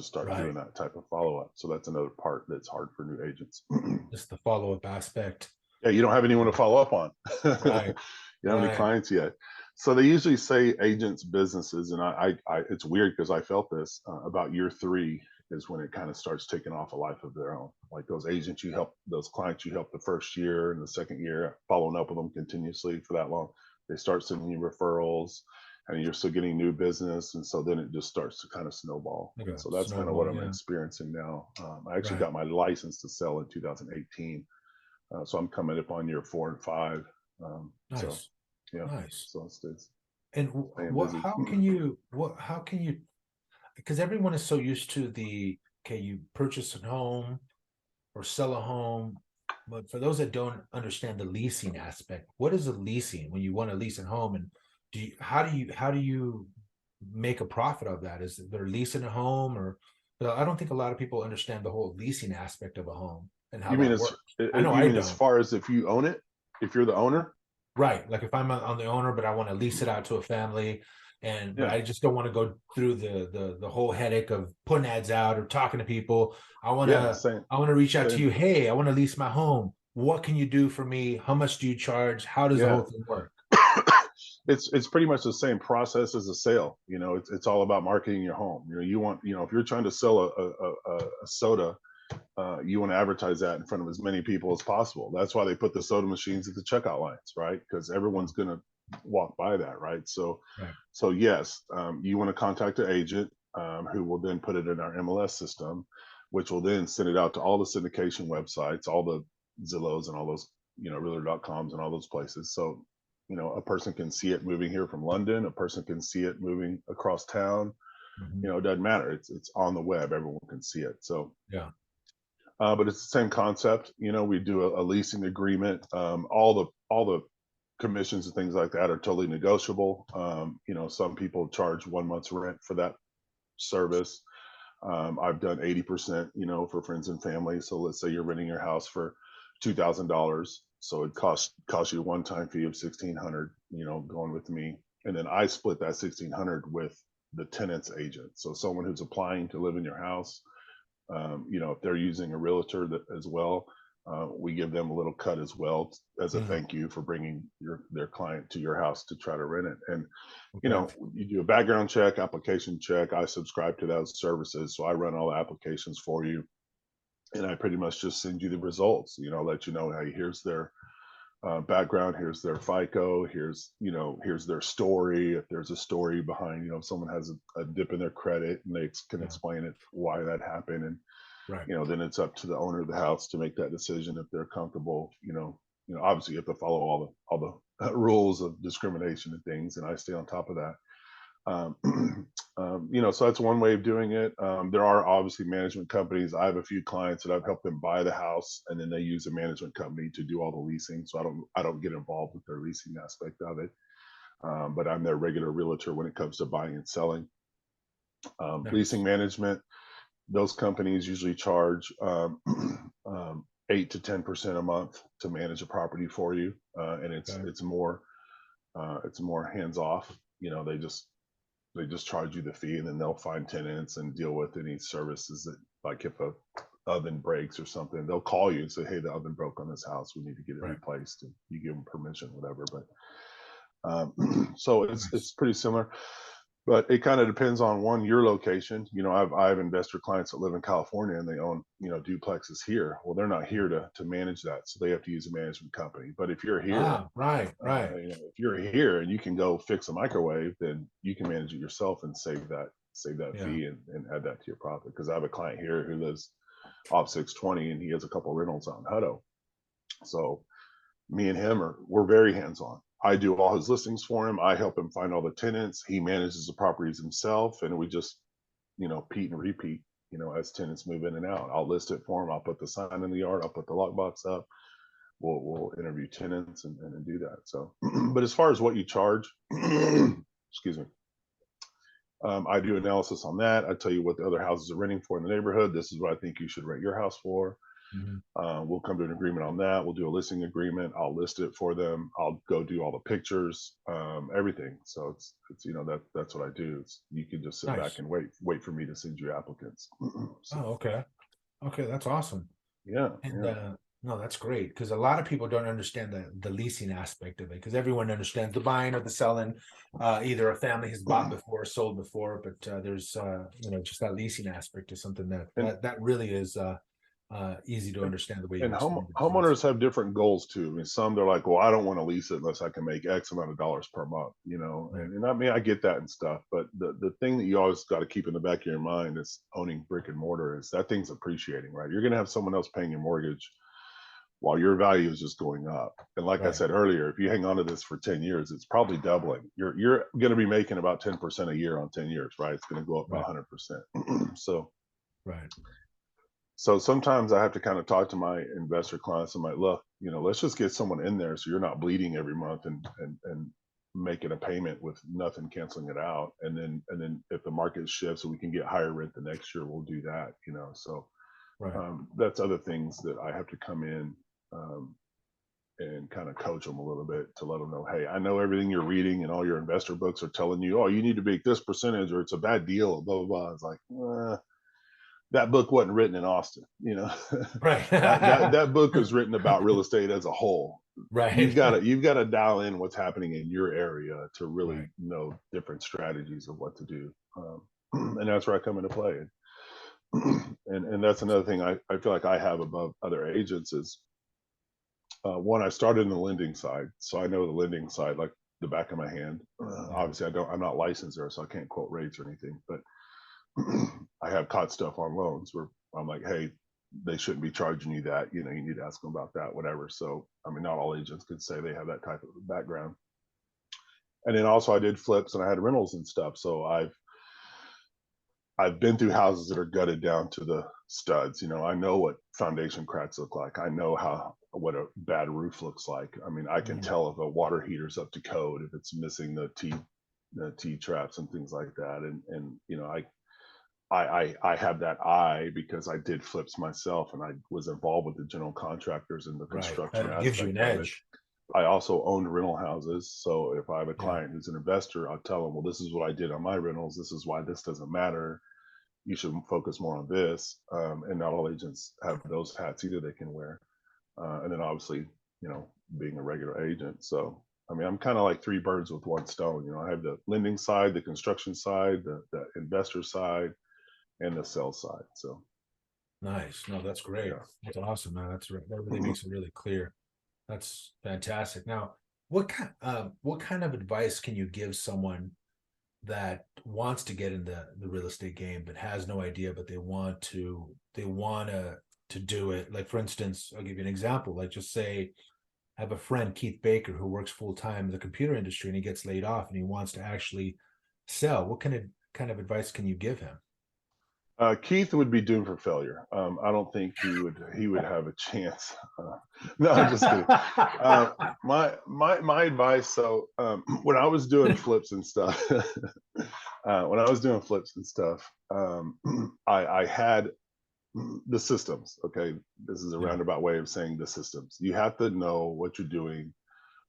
Speaker 2: start doing
Speaker 1: Right.
Speaker 2: that type of follow up. So that's another part that's hard for new agents.
Speaker 1: Just the follow up aspect.
Speaker 2: Yeah, you don't have anyone to follow up on. You
Speaker 1: Right.
Speaker 2: don't have any
Speaker 1: Right.
Speaker 2: clients yet. So they usually say agents, businesses, and it's weird because I felt this about year 3 is when it kind of starts taking off a life of their own. Like those agents you help, those clients you help the first year and the second year, following up with them continuously for that long, they start sending you referrals, and you're still getting new business, and so then it just starts to kind of snowball.
Speaker 1: Okay.
Speaker 2: And so that's kind of what
Speaker 1: Snowball.
Speaker 2: I'm
Speaker 1: Yeah.
Speaker 2: experiencing now. I actually
Speaker 1: Right.
Speaker 2: got my license to sell in 2018, so I'm coming up on year 4 and 5. So
Speaker 1: Nice.
Speaker 2: yeah,
Speaker 1: Nice.
Speaker 2: so it's
Speaker 1: And
Speaker 2: staying
Speaker 1: what?
Speaker 2: busy.
Speaker 1: How can you? What? How can you? Because everyone is so used to the okay, you purchase a home or sell a home, but for those that don't understand the leasing aspect, what is the leasing when you want to lease a home? And how do you make a profit of that? Is they're leasing a home, or but I don't think a lot of people understand the whole leasing aspect of a home and how
Speaker 2: You mean
Speaker 1: that
Speaker 2: as
Speaker 1: works. I know I
Speaker 2: as
Speaker 1: don't.
Speaker 2: far as if you own it, if you're the owner?
Speaker 1: Right. Like if I'm on the owner, but I want to lease it out to a family, but
Speaker 2: Yeah.
Speaker 1: I just don't want to go through the whole headache of putting ads out or talking to people.
Speaker 2: Yeah, same.
Speaker 1: I want to reach out to
Speaker 2: Same.
Speaker 1: you. Hey, I want to lease my home. What can you do for me? How much do you charge? How does the
Speaker 2: Yeah.
Speaker 1: whole thing work?
Speaker 2: It's pretty much the same process as a sale. It's all about marketing your home. You want, if you're trying to sell a soda, you want to advertise that in front of as many people as possible. That's why they put the soda machines at the checkout lines, right? Because everyone's going to walk by that, right? So,
Speaker 1: Right.
Speaker 2: so yes, you want to contact an agent, who will then put it in our MLS system, which will then send it out to all the syndication websites, all the Zillows and all those, realtor.coms and all those places. So, a person can see it moving here from London, a person can see it moving across town.
Speaker 1: Mhm.
Speaker 2: It doesn't matter. It's on the web. Everyone can see it. So,
Speaker 1: Yeah.
Speaker 2: but it's the same concept. We do a leasing agreement. All the commissions and things like that are totally negotiable. Some people charge 1 month's rent for that service. I've done 80%, for friends and family. So let's say you're renting your house for $2,000. So it costs you a one-time fee of 1,600, going with me. And then I split that 1,600 with the tenant's agent. So someone who's applying to live in your house, if they're using a realtor as well, we give them a little cut as well as a
Speaker 1: Mm.
Speaker 2: thank you for bringing their client to your house to try to rent it. And
Speaker 1: Okay.
Speaker 2: you do a background check, application check. I subscribe to those services, so I run all the applications for you, and I pretty much just send you the results. Let you know, hey, here's their background, here's their FICO, here's their story. If there's a story behind, if someone has a dip in their credit, and they can
Speaker 1: Yeah.
Speaker 2: explain it why that happened, and
Speaker 1: Right.
Speaker 2: then it's up to the owner of the house to make that decision if they're comfortable. Obviously you have to follow all the rules of discrimination and things, and I stay on top of that. um, so that's one way of doing it. There are obviously management companies. I have a few clients that I've helped them buy the house, and then they use a management company to do all the leasing. So I don't get involved with their leasing aspect of it. But I'm their regular realtor when it comes to buying and selling. Leasing
Speaker 1: Nice.
Speaker 2: management, those companies usually charge 8 to 10% a month to manage a property for you, and it's
Speaker 1: Okay.
Speaker 2: it's more it's more hands off. They just charge you the fee, and then they'll find tenants and deal with any services that, like if a oven breaks or something, they'll call you and say, hey, the oven broke on this house, we need to get it
Speaker 1: Right.
Speaker 2: replaced, and you give them permission, whatever. But so it's
Speaker 1: Nice.
Speaker 2: pretty similar, but it kind of depends on your location. I have investor clients that live in California, and they own, duplexes here. Well, they're not here to manage that, so they have to use a management company. But if you're here,
Speaker 1: Ah, right. Right.
Speaker 2: if you're here and you can go fix a microwave, then you can manage it yourself and save that
Speaker 1: Yeah.
Speaker 2: fee, and add that to your profit. Because I have a client here who lives off 620, and he has a couple of rentals out in Hutto. So me and him we're very hands on. I do all his listings for him. I help him find all the tenants. He manages the properties himself, and we just, repeat and repeat. As tenants move in and out, I'll list it for him. I'll put the sign in the yard. I'll put the lockbox up. We'll interview tenants, and do that. So, but as far as what you charge, excuse me, I do analysis on that. I tell you what the other houses are renting for in the neighborhood. This is what I think you should rent your house for.
Speaker 1: Mhm.
Speaker 2: We'll come to an agreement on that. We'll do a listing agreement. I'll list it for them. I'll go do all the pictures, everything. So it's that's what I do. You can just sit back
Speaker 1: Nice.
Speaker 2: and wait for me to send you applicants.
Speaker 1: Oh,
Speaker 2: So
Speaker 1: okay. Okay, that's awesome.
Speaker 2: yeah,
Speaker 1: And
Speaker 2: yeah.
Speaker 1: no, that's great because a lot of people don't understand the leasing aspect of it because everyone understands the buying or the selling. Either a family has bought before or sold before, but there's just that leasing aspect is something that
Speaker 2: And
Speaker 1: that really is easy to
Speaker 2: and
Speaker 1: understand the way you
Speaker 2: and
Speaker 1: explained it to us.
Speaker 2: homeowners have different goals too. I mean, some they're like, well, I don't want to lease it unless I can make X amount of dollars per month,
Speaker 1: Right.
Speaker 2: and I mean, I get that and stuff. But the thing that you always got to keep in the back of your mind is owning brick and mortar is that thing's appreciating, right? You're going to have someone else paying your mortgage while your value is just going up. And like I
Speaker 1: Right.
Speaker 2: said earlier, if you hang on to this for 10 years, it's probably doubling. You're going to be making about 10% a year on 10 years, right? It's going to go up by
Speaker 1: Right.
Speaker 2: 100%. so
Speaker 1: Right.
Speaker 2: so sometimes I have to kind of talk to my investor clients. I'm like, look, let's just get someone in there so you're not bleeding every month, and making a payment with nothing canceling it out. And then if the market shifts and we can get higher rent the next year, we'll do that, you know. So
Speaker 1: Right.
Speaker 2: that's other things that I have to come in and kind of coach them a little bit to let them know, hey, I know everything you're reading and all your investor books are telling you, oh, you need to make this percentage or it's a bad deal, blah, blah, blah. It's like, that book wasn't written in Austin, you know.
Speaker 1: Right.
Speaker 2: that book was written about real estate as a whole.
Speaker 1: Right.
Speaker 2: You've got to dial in what's happening in your area to really
Speaker 1: Right.
Speaker 2: know different strategies of what to do. And that's where I come into play. And that's another thing I feel like I have above other agents is one, I started in the lending side, so I know the lending side like the back of my hand. Obviously, I'm not licensed there, so I can't quote rates or anything. But I have caught stuff on loans where I'm like, hey, they shouldn't be charging you that. You know, you need to ask them about that, whatever. So, I mean, not all agents could say they have that type of background. And then also, I did flips and I had rentals and stuff. So I've been through houses that are gutted down to the studs. You know, I know what foundation cracks look like. I know what a bad roof looks like. I mean, I can tell if a water heater's up to code, if it's missing the T traps and things like that. And you know, I have that eye because I did flips myself and I was involved with the general contractors and the
Speaker 1: Right.
Speaker 2: construction
Speaker 1: That gives you an
Speaker 2: aspect of it.
Speaker 1: edge.
Speaker 2: I also owned rental houses. So if I have a
Speaker 1: Yeah.
Speaker 2: client who's an investor, I'll tell them, well, this is what I did on my rentals. This is why this doesn't matter. You should focus more on this. And not all agents have those hats either they can wear. And then obviously, you know, being a regular agent. So, I mean, I'm kind of like three birds with one stone. You know, I have the lending side, the construction side, the investor side, and the sales side. So,
Speaker 1: Nice. No, that's great.
Speaker 2: yeah.
Speaker 1: That's awesome, man. That really makes it really clear. That's fantastic. Now, what kind of advice can you give someone that wants to get in the real estate game but has no idea, but they want to do it? Like, for instance, I'll give you an example. Like, just say I have a friend, Keith Baker, who works full time in the computer industry and he gets laid off and he wants to actually sell. What kind of advice can you give him?
Speaker 2: Keith would be doomed for failure. I don't think he would have a chance. No, I'm just kidding. My advice. So when I was doing flips and stuff, I had the systems. Okay, this is a
Speaker 1: Yeah.
Speaker 2: roundabout way of saying the systems. You have to know what you're doing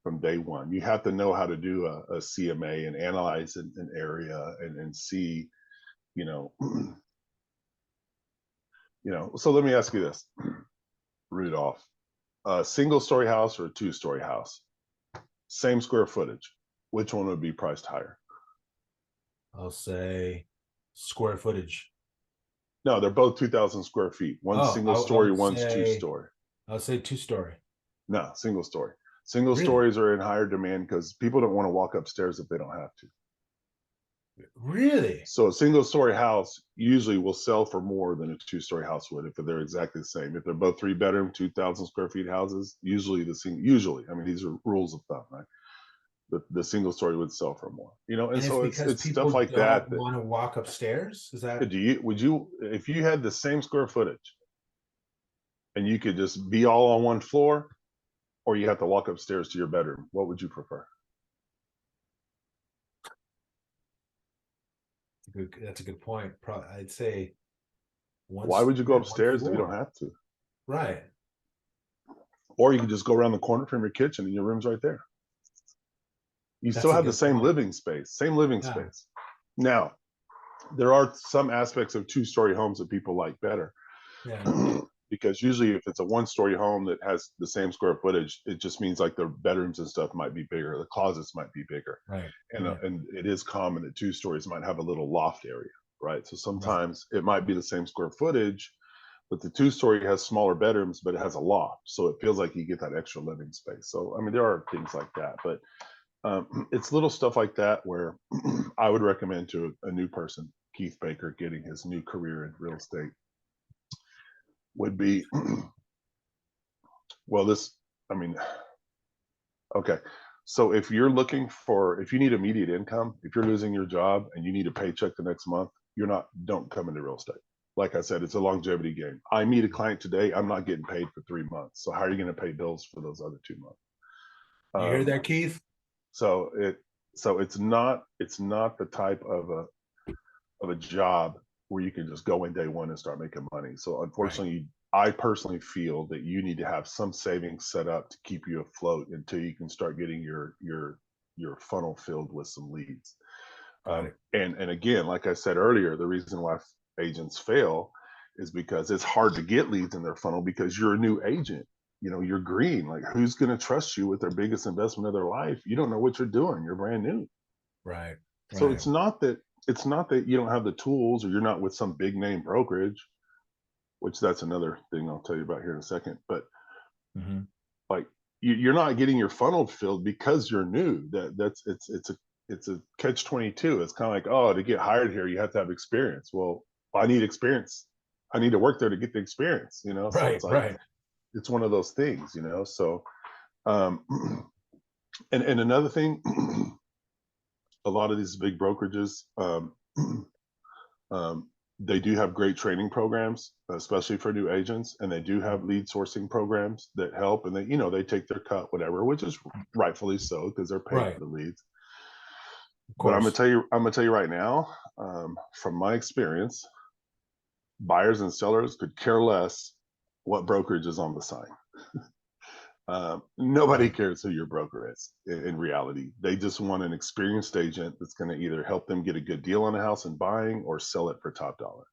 Speaker 2: from day one. You have to know how to do a CMA and analyze an area and see, you know, so let me ask you this, Rudolph. A single story house or a two-story house, same square footage, which one would be priced higher?
Speaker 1: I'll say square footage.
Speaker 2: No, they're both 2,000 square feet. One's
Speaker 1: Oh,
Speaker 2: single
Speaker 1: I
Speaker 2: story,
Speaker 1: would
Speaker 2: one's two
Speaker 1: say
Speaker 2: story.
Speaker 1: I'll say two-story.
Speaker 2: No, single story. Single
Speaker 1: Really?
Speaker 2: stories are in higher demand because people don't want to walk upstairs if they don't have to.
Speaker 1: Really?
Speaker 2: So a single story house usually will sell for more than a two-story house would if they're exactly the same. If they're both three-bedroom, 2,000 square feet houses, usually I mean, these are rules of thumb, right? The single story would sell for more, and
Speaker 1: And it's
Speaker 2: so
Speaker 1: because
Speaker 2: it's stuff
Speaker 1: people
Speaker 2: like
Speaker 1: don't
Speaker 2: that.
Speaker 1: want to walk upstairs? Is that
Speaker 2: Would you, if you had the same square footage and you could just be all on one floor, or you have to walk upstairs to your bedroom, what would you prefer?
Speaker 1: that's a good point. Probably I'd say
Speaker 2: Why would you go
Speaker 1: one
Speaker 2: upstairs if you don't
Speaker 1: floor.
Speaker 2: have to?
Speaker 1: Right.
Speaker 2: Or you could just go around the corner from your kitchen and your room's right there. You
Speaker 1: That's
Speaker 2: still
Speaker 1: a
Speaker 2: have the
Speaker 1: good
Speaker 2: same
Speaker 1: point.
Speaker 2: living space, same living
Speaker 1: Yeah.
Speaker 2: space. Now, there are some aspects of two-story homes that people like better.
Speaker 1: Yeah.
Speaker 2: Because usually if it's a one-story home that has the same square footage, it just means like the bedrooms and stuff might be bigger, the closets might be bigger,
Speaker 1: Right.
Speaker 2: and
Speaker 1: Right.
Speaker 2: and it is common that two stories might have a little loft area, right? So
Speaker 1: Right.
Speaker 2: sometimes it might be the same square footage, but the two-story has smaller bedrooms, but it has a loft, so it feels like you get that extra living space. So I mean, there are things like that, but it's little stuff like that where I would recommend to a new person, Keith Baker, getting his new career in real estate would be, well, I mean, okay. So if you need immediate income, if you're losing your job and you need a paycheck the next month, don't come into real estate. Like I said, it's a longevity game. I meet a client today, I'm not getting paid for 3 months. So how are you going to pay bills for those other 2 months?
Speaker 1: You hear
Speaker 2: Um,
Speaker 1: that, Keith?
Speaker 2: so So it's not the type of a job where you can just go in day one and start making money. So
Speaker 1: Right.
Speaker 2: unfortunately, I personally feel that you need to have some savings set up to keep you afloat until you can start getting your funnel filled with some leads.
Speaker 1: Got it.
Speaker 2: And again, like I said earlier, the reason why agents fail is because it's hard to get leads in their funnel because you're a new agent. You know, you're green. Like, who's going to trust you with their biggest investment of their life? You don't know what you're doing. You're brand new.
Speaker 1: Right.
Speaker 2: So
Speaker 1: Right.
Speaker 2: it's not that you don't have the tools or you're not with some big name brokerage, which that's another thing I'll tell you about here in a second. But
Speaker 1: Hmm.
Speaker 2: like, you're not getting your funnel filled because you're new. It's a catch 22. It's kind of like, oh, to get hired here, you have to have experience. Well, I need experience. I need to work there to get the experience, you know? So
Speaker 1: Right.
Speaker 2: it's like,
Speaker 1: Right.
Speaker 2: it's one of those things, you know? So, um, and another thing, a lot of these big brokerages, um, they do have great training programs, especially for new agents, and they do have lead sourcing programs that help. And they, you know, they take their cut, whatever, which is rightfully so because they're paid
Speaker 1: Right.
Speaker 2: for the leads.
Speaker 1: Of
Speaker 2: But
Speaker 1: course.
Speaker 2: I'm gonna tell you right now, from my experience, buyers and sellers could care less what brokerage is on the sign. Nobody
Speaker 1: Right.
Speaker 2: cares who your broker is in reality. They just want an experienced agent that's going to either help them get a good deal on a house and buying or sell it for top dollar.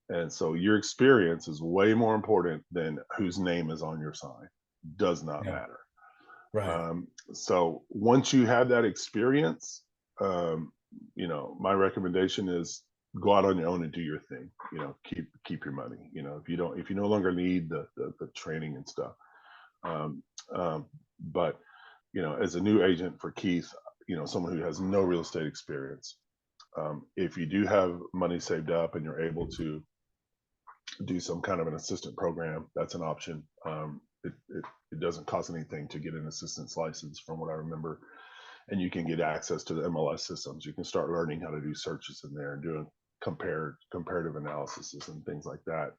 Speaker 2: And so your experience is way more important than whose name is on your sign. Does not
Speaker 1: Yeah.
Speaker 2: matter.
Speaker 1: Right.
Speaker 2: So once you have that experience, um, you know, my recommendation is go out on your own and do your thing. You know, keep your money. You know, if you no longer need the training and stuff. Um, but you know, as a new agent for Keith, you know, someone who has no real estate experience, if you do have money saved up and you're able to do some kind of an assistant program, that's an option. It doesn't cost anything to get an assistant's license, from what I remember, and you can get access to the MLS systems. You can start learning how to do searches in there and doing comparative analysis and things like that.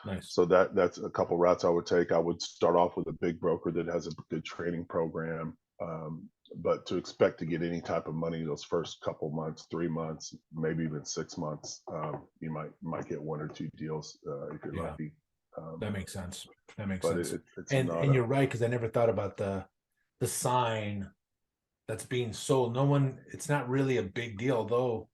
Speaker 1: Nice.
Speaker 2: So that's a couple routes I would take. I would start off with a big broker that has a good training program. But to expect to get any type of money those first couple months, 3 months, maybe even 6 months, you might get one or two deals if you're
Speaker 1: Yeah.
Speaker 2: lucky. Um,
Speaker 1: That makes sense. That makes
Speaker 2: but
Speaker 1: sense.
Speaker 2: it's not
Speaker 1: And
Speaker 2: a
Speaker 1: you're right, because I never thought about the sign that's being sold. No one, it's not really a big deal, though.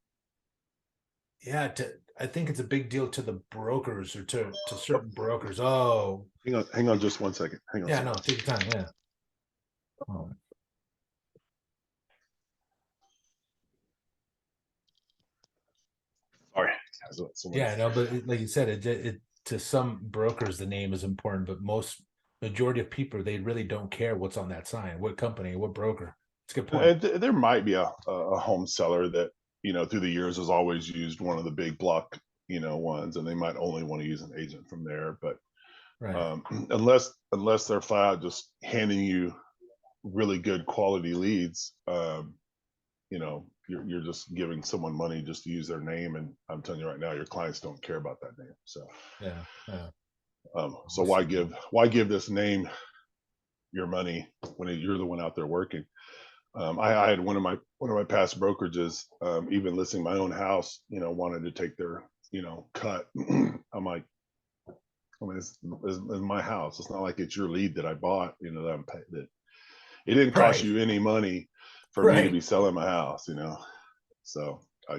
Speaker 1: Yeah, I think it's a big deal to the brokers or to certain brokers. Oh,
Speaker 2: hang on just one second. Hang on a
Speaker 1: yeah,
Speaker 2: second.
Speaker 1: no, take your time. Yeah. Oh,
Speaker 2: Sorry,
Speaker 1: yeah,
Speaker 2: someone's
Speaker 1: no, but like you said, it to some brokers the name is important, but most majority of people they really don't care what's on that sign, what company, what broker. It's a good point.
Speaker 2: there might be a home seller that, you know, through the years has always used one of the big block, you know, ones, and they might only want to use an agent from there. But
Speaker 1: Right.
Speaker 2: unless they're flat out just handing you really good quality leads, you know, you're just giving someone money just to use their name. And I'm telling you right now, your clients don't care about that name. So
Speaker 1: Yeah. Yeah.
Speaker 2: so
Speaker 1: Awesome.
Speaker 2: why give this name your money when you're the one out there working? I had one of my past brokerages, even listing my own house, you know, wanted to take their, you know, cut. I'm like, I mean, it's my house. It's not like it's your lead that I bought, you know, that I'm pay, that it didn't cost
Speaker 1: Right.
Speaker 2: you any money for me to
Speaker 1: Right.
Speaker 2: be selling my house, you know. So I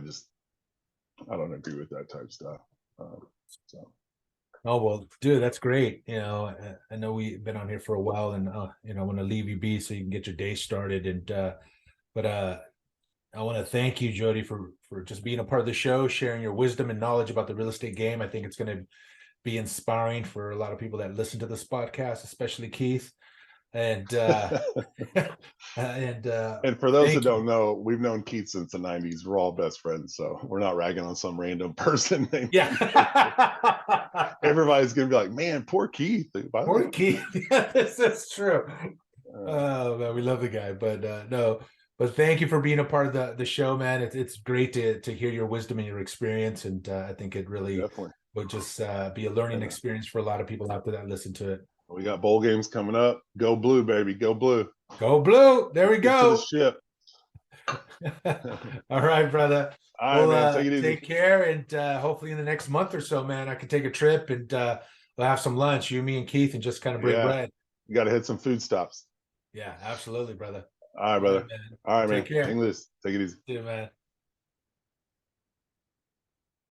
Speaker 2: don't agree with that type of stuff. So
Speaker 1: Oh well, dude, that's great. I know we've been on here for a while, and I want to leave you be so you can get your day started. And but I want to thank you, Jody, for just being a part of the show, sharing your wisdom and knowledge about the real estate game. I think it's going to be inspiring for a lot of people that listen to this podcast, especially Keith. And and
Speaker 2: and for those that
Speaker 1: thank you.
Speaker 2: don't know, we've known Keith since the '90s. We're all best friends, so we're not ragging on some random person named
Speaker 1: Yeah.
Speaker 2: Keith. Everybody's gonna be like, "Man, poor Keith."
Speaker 1: Poor Keith. Yeah, this is true.
Speaker 2: Uh,
Speaker 1: Oh man, we love the guy, but no. But thank you for being a part of the show, man. It's great to hear your wisdom and your experience, and I think it really
Speaker 2: definitely.
Speaker 1: will just be a learning
Speaker 2: And
Speaker 1: experience for a lot of people out there that listen to it.
Speaker 2: we got bowl games coming up. Go blue, baby. Go blue.
Speaker 1: Go blue! There we
Speaker 2: Get to the
Speaker 1: go.
Speaker 2: ship.
Speaker 1: All right, brother.
Speaker 2: All right,
Speaker 1: Well,
Speaker 2: man. Take it easy.
Speaker 1: take care, and hopefully in the next month or so, man, I can take a trip and we'll have some lunch, you, me, and Keith, and just kind of break
Speaker 2: Yeah.
Speaker 1: bread.
Speaker 2: You got to hit some food stops.
Speaker 1: Yeah, absolutely, brother.
Speaker 2: All right,
Speaker 1: All right,
Speaker 2: brother.
Speaker 1: man.
Speaker 2: All right,
Speaker 1: Take
Speaker 2: man.
Speaker 1: care.
Speaker 2: Hang loose. Take it easy.
Speaker 1: See you, man.